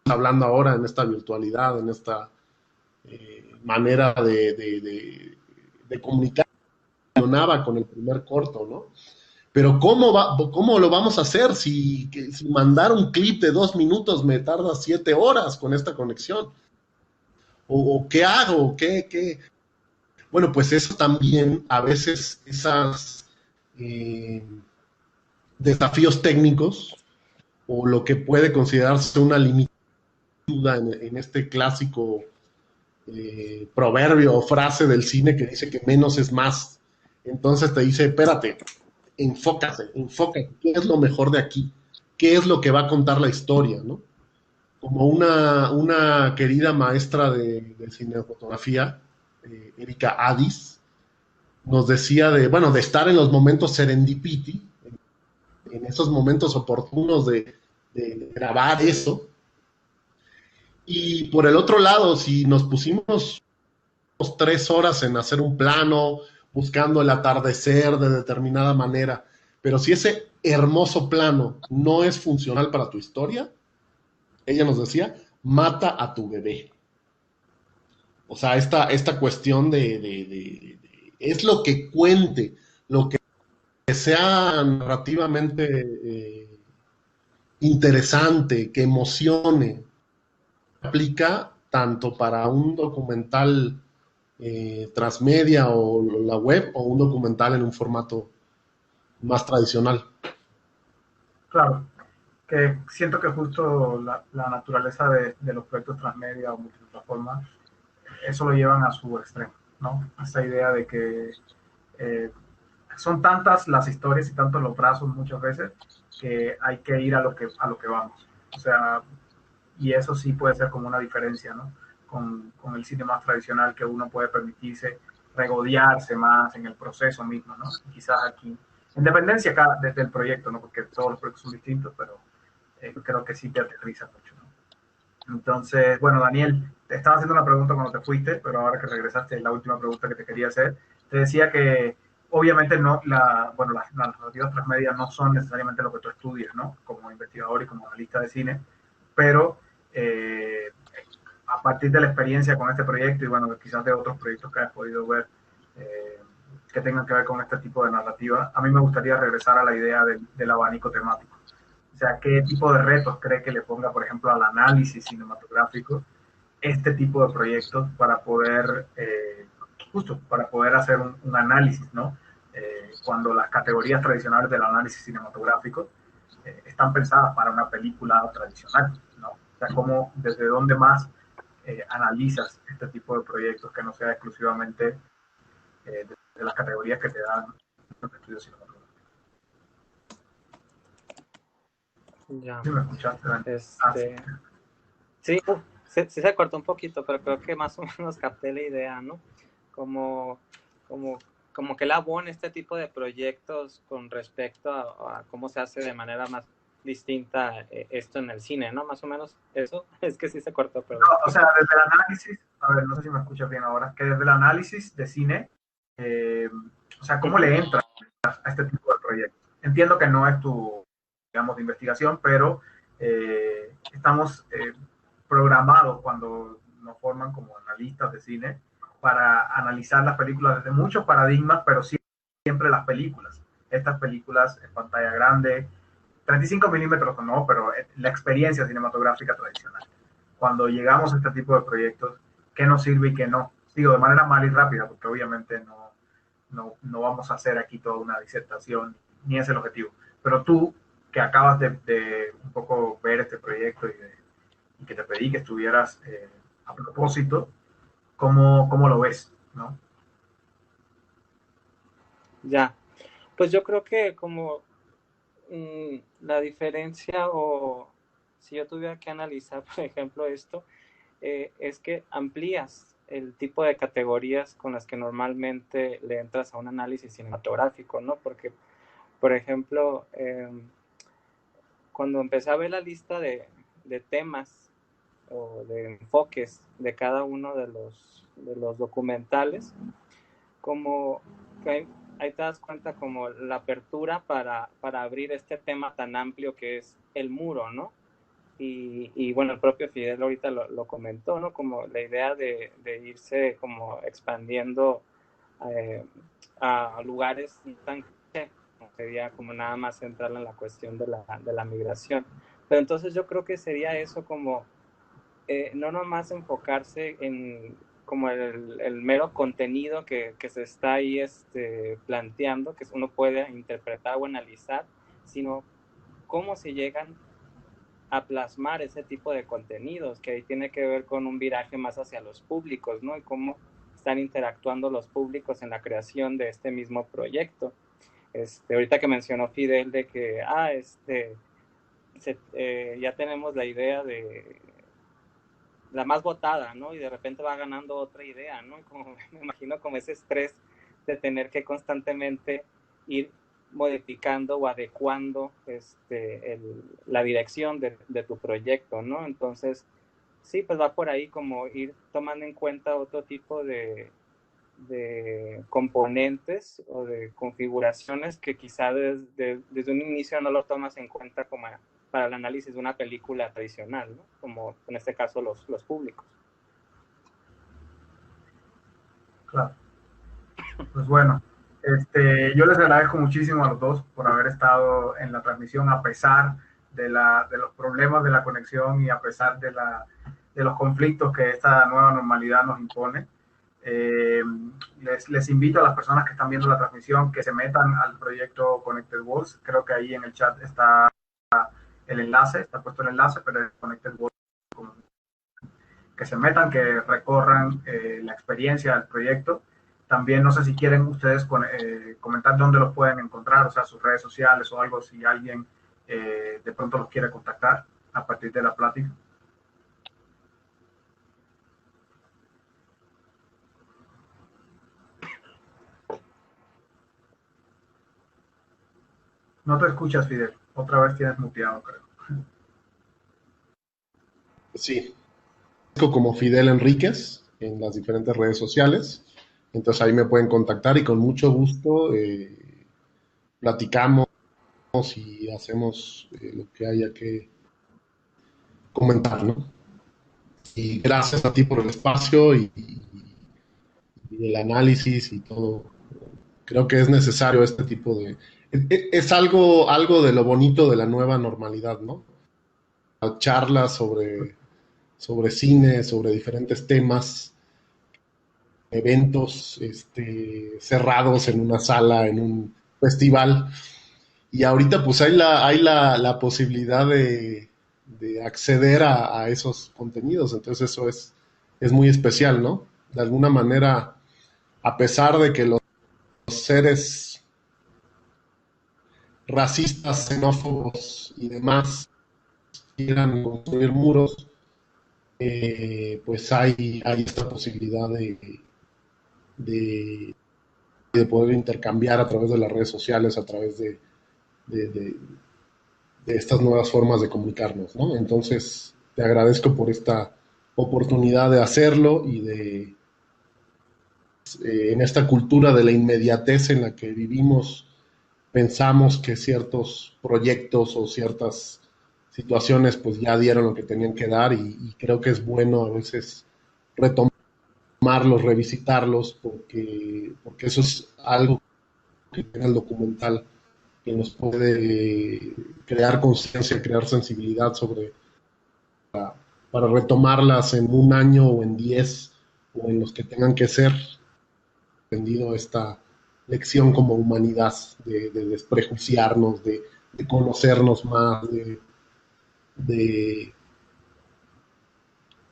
Hablando ahora en esta virtualidad, en esta manera de comunicar con el primer corto, ¿no? Pero ¿cómo lo vamos a hacer si mandar un clip de 2 minutos me tarda 7 horas con esta conexión? ¿O qué hago? Bueno, pues eso también, a veces esas, eh, desafíos técnicos o lo que puede considerarse una limitación en este clásico proverbio o frase del cine que dice que menos es más. Entonces te dice, espérate, enfócate, ¿qué es lo mejor de aquí? ¿Qué es lo que va a contar la historia, ¿no? Como una querida maestra de cinematografía, Erika Addis, nos decía de estar en los momentos serendipity, en esos momentos oportunos de grabar eso. Y por el otro lado, si nos pusimos 3 horas en hacer un plano, buscando el atardecer de determinada manera, pero si ese hermoso plano no es funcional para tu historia, ella nos decía, mata a tu bebé. O sea, esta cuestión es lo que cuente, lo que sea narrativamente interesante, que emocione, aplica tanto para un documental transmedia o la web o un documental en un formato más tradicional. Claro, que siento que justo la naturaleza de los proyectos transmedia o multiplataforma, eso lo llevan a su extremo, ¿no? Esa idea de que son tantas las historias y tantos los brazos muchas veces que hay que ir a lo que vamos. O sea, y eso sí puede ser como una diferencia, ¿no? Con el cine más tradicional, que uno puede permitirse regodearse más en el proceso mismo, ¿no? Y quizás aquí, en dependencia desde el proyecto, ¿no? Porque todos los proyectos son distintos, pero creo que sí te aterriza mucho, ¿no? Entonces, bueno, Daniel, te estaba haciendo una pregunta cuando te fuiste, pero ahora que regresaste, la última pregunta que te quería hacer. Te decía que obviamente no, las narrativas transmedia no son necesariamente lo que tú estudias, ¿no? Como investigador y como analista de cine, pero eh, a partir de la experiencia con este proyecto y bueno, quizás de otros proyectos que has podido ver eh, que tengan que ver con este tipo de narrativa, a mí me gustaría regresar a la idea del abanico temático. O sea, ¿qué tipo de retos cree que le ponga, por ejemplo, al análisis cinematográfico este tipo de proyectos para poder, justo, para poder hacer un análisis, ¿no? Cuando las categorías tradicionales del análisis cinematográfico están pensadas para una película tradicional, ¿no? O sea, ¿cómo, desde dónde más analizas este tipo de proyectos que no sea exclusivamente de las categorías que te dan los estudios cinematográficos? Ya. ¿Sí me escuchaste, Dani? Sí. Este, sí, sí se cortó un poquito, pero creo que más o menos capté la idea, ¿no? Como, como, como que la abona este tipo de proyectos con respecto a cómo se hace de manera más distinta esto en el cine, ¿no? Más o menos eso. Es que sí se cortó, No, perdón. o sea, desde el análisis, a ver, no sé si me escuchas bien ahora, que desde el análisis de cine, eh, o sea, ¿cómo le entras a este tipo de proyectos? Entiendo que no es tu, digamos, de investigación, pero estamos programados cuando nos forman como analistas de cine para analizar las películas desde muchos paradigmas, pero siempre las películas. Estas películas en pantalla grande, 35 milímetros o no, pero la experiencia cinematográfica tradicional. Cuando llegamos a este tipo de proyectos, ¿qué nos sirve y qué no? Digo, de manera mal y rápida, porque obviamente no vamos a hacer aquí toda una disertación, ni es el objetivo. Pero tú, que acabas de un poco ver este proyecto y que te pedí que estuvieras a propósito, ¿cómo lo ves? ¿No? Ya. Pues yo creo que como la diferencia o si yo tuviera que analizar, por ejemplo, esto, es que amplías el tipo de categorías con las que normalmente le entras a un análisis cinematográfico, ¿no? Porque, por ejemplo, cuando empecé a ver la lista de temas o de enfoques de cada uno de los documentales, como que ahí te das cuenta como la apertura para abrir este tema tan amplio que es el muro, ¿no? Y bueno, el propio Fidel ahorita lo comentó, ¿no? Como la idea de irse como expandiendo eh, a lugares tan que sería como nada más central en la cuestión de la migración. Pero entonces yo creo que sería eso como no nomás enfocarse en como el mero contenido que se está ahí planteando, que uno puede interpretar o analizar, sino cómo se llegan a plasmar ese tipo de contenidos, que ahí tiene que ver con un viraje más hacia los públicos, ¿no? Y cómo están interactuando los públicos en la creación de este mismo proyecto. Ahorita que mencionó Fidel de que, ya tenemos la idea de la más votada, ¿no? Y de repente va ganando otra idea, ¿no? Como, me imagino como ese estrés de tener que constantemente ir modificando o adecuando la dirección de tu proyecto, ¿no? Entonces, sí, pues va por ahí como ir tomando en cuenta otro tipo de componentes o de configuraciones que quizá desde un inicio no lo tomas en cuenta como para el análisis de una película tradicional, ¿no? Como en este caso los públicos. Claro. Pues bueno, yo les agradezco muchísimo a los dos por haber estado en la transmisión a pesar de los problemas de la conexión y a pesar de los conflictos que esta nueva normalidad nos impone. Les invito a las personas que están viendo la transmisión que se metan al proyecto Connected Walls. Creo que ahí en el chat está el enlace, está puesto el enlace, pero el Connected Walls, que se metan, que recorran la experiencia del proyecto. También no sé si quieren ustedes comentar dónde los pueden encontrar, o sea, sus redes sociales o algo, si alguien de pronto los quiere contactar a partir de la plática. No te escuchas, Fidel. Otra vez tienes muteado, creo. Sí, como Fidel Enríquez en las diferentes redes sociales. Entonces ahí me pueden contactar y con mucho gusto platicamos y hacemos lo que haya que comentar, ¿no? Y gracias a ti por el espacio y el análisis y todo. Creo que es necesario este tipo de... Es algo de lo bonito de la nueva normalidad, ¿no? Charlas sobre cine, sobre diferentes temas, eventos cerrados en una sala, en un festival. Y ahorita pues hay la posibilidad de acceder a esos contenidos. Entonces eso es muy especial, ¿no? De alguna manera, a pesar de que los seres racistas, xenófobos y demás quieran construir muros, pues hay esta posibilidad de, de poder intercambiar a través de las redes sociales, a través de, de, de estas nuevas formas de comunicarnos, ¿no? Entonces, te agradezco por esta oportunidad de hacerlo y en esta cultura de la inmediatez en la que vivimos, pensamos que ciertos proyectos o ciertas situaciones pues ya dieron lo que tenían que dar y creo que es bueno a veces retomarlos, revisitarlos, porque eso es algo que tiene el documental que nos puede crear conciencia, crear sensibilidad para retomarlas en un año o en 10 o en los que tengan que ser, entendido esta lección como humanidad, de desprejuiciarnos, de conocernos más, de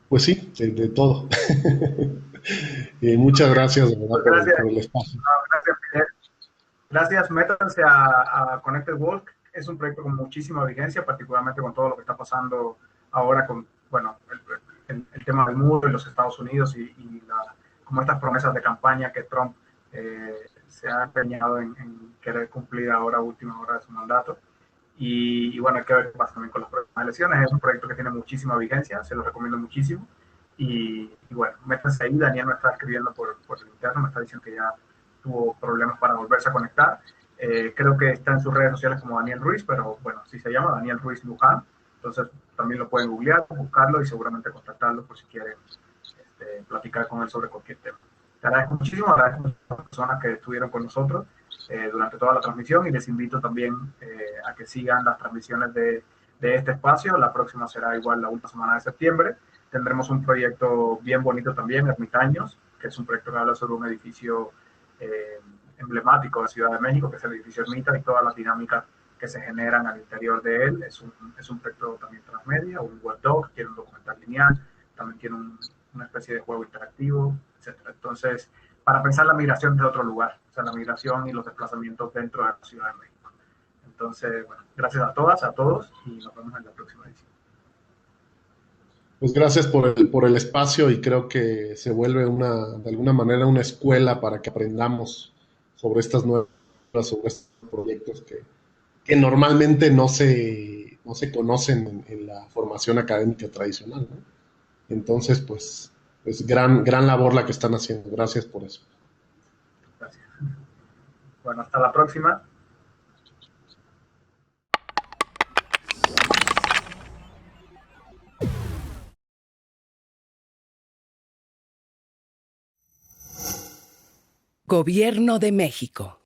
pues sí, de todo. Muchas gracias, de verdad, Gracias. por el espacio. Gracias, Fidel. Gracias, métanse a Connected Walk. Es un proyecto con muchísima vigencia, particularmente con todo lo que está pasando ahora con, bueno, el tema del muro en los Estados Unidos y como estas promesas de campaña que Trump se ha empeñado en querer cumplir ahora a última hora de su mandato. Y bueno, hay que ver qué pasa también con las próximas elecciones. Es un proyecto que tiene muchísima vigencia, se lo recomiendo muchísimo. Y bueno, métanse ahí. Daniel me está escribiendo por el interno, me está diciendo que ya tuvo problemas para volverse a conectar. Creo que está en sus redes sociales como Daniel Ruiz, pero bueno, sí se llama Daniel Ruiz Luján. Entonces también lo pueden googlear, buscarlo y seguramente contactarlo por si quieren platicar con él sobre cualquier tema. Te agradezco muchísimo, agradezco a las personas que estuvieron con nosotros durante toda la transmisión y les invito también a que sigan las transmisiones de este espacio. La próxima será igual la última semana de septiembre. Tendremos un proyecto bien bonito también, Ermitaños, que es un proyecto que habla sobre un edificio emblemático de Ciudad de México, que es el edificio Ermita y todas las dinámicas que que se generan al interior de él. Es un proyecto también transmedia, un webdoc, tiene un documental lineal, también tiene una especie de juego interactivo, etcétera. Entonces, para pensar la migración de otro lugar, o sea, la migración y los desplazamientos dentro de la Ciudad de México. Entonces, bueno, gracias a todas, a todos, y nos vemos en la próxima edición. Pues gracias por el espacio y creo que se vuelve de alguna manera una escuela para que aprendamos sobre sobre estos proyectos que normalmente no se conocen en la formación académica tradicional, ¿no? Entonces, pues, es gran labor la que están haciendo. Gracias por eso. Gracias. Bueno, hasta la próxima. Gobierno de México.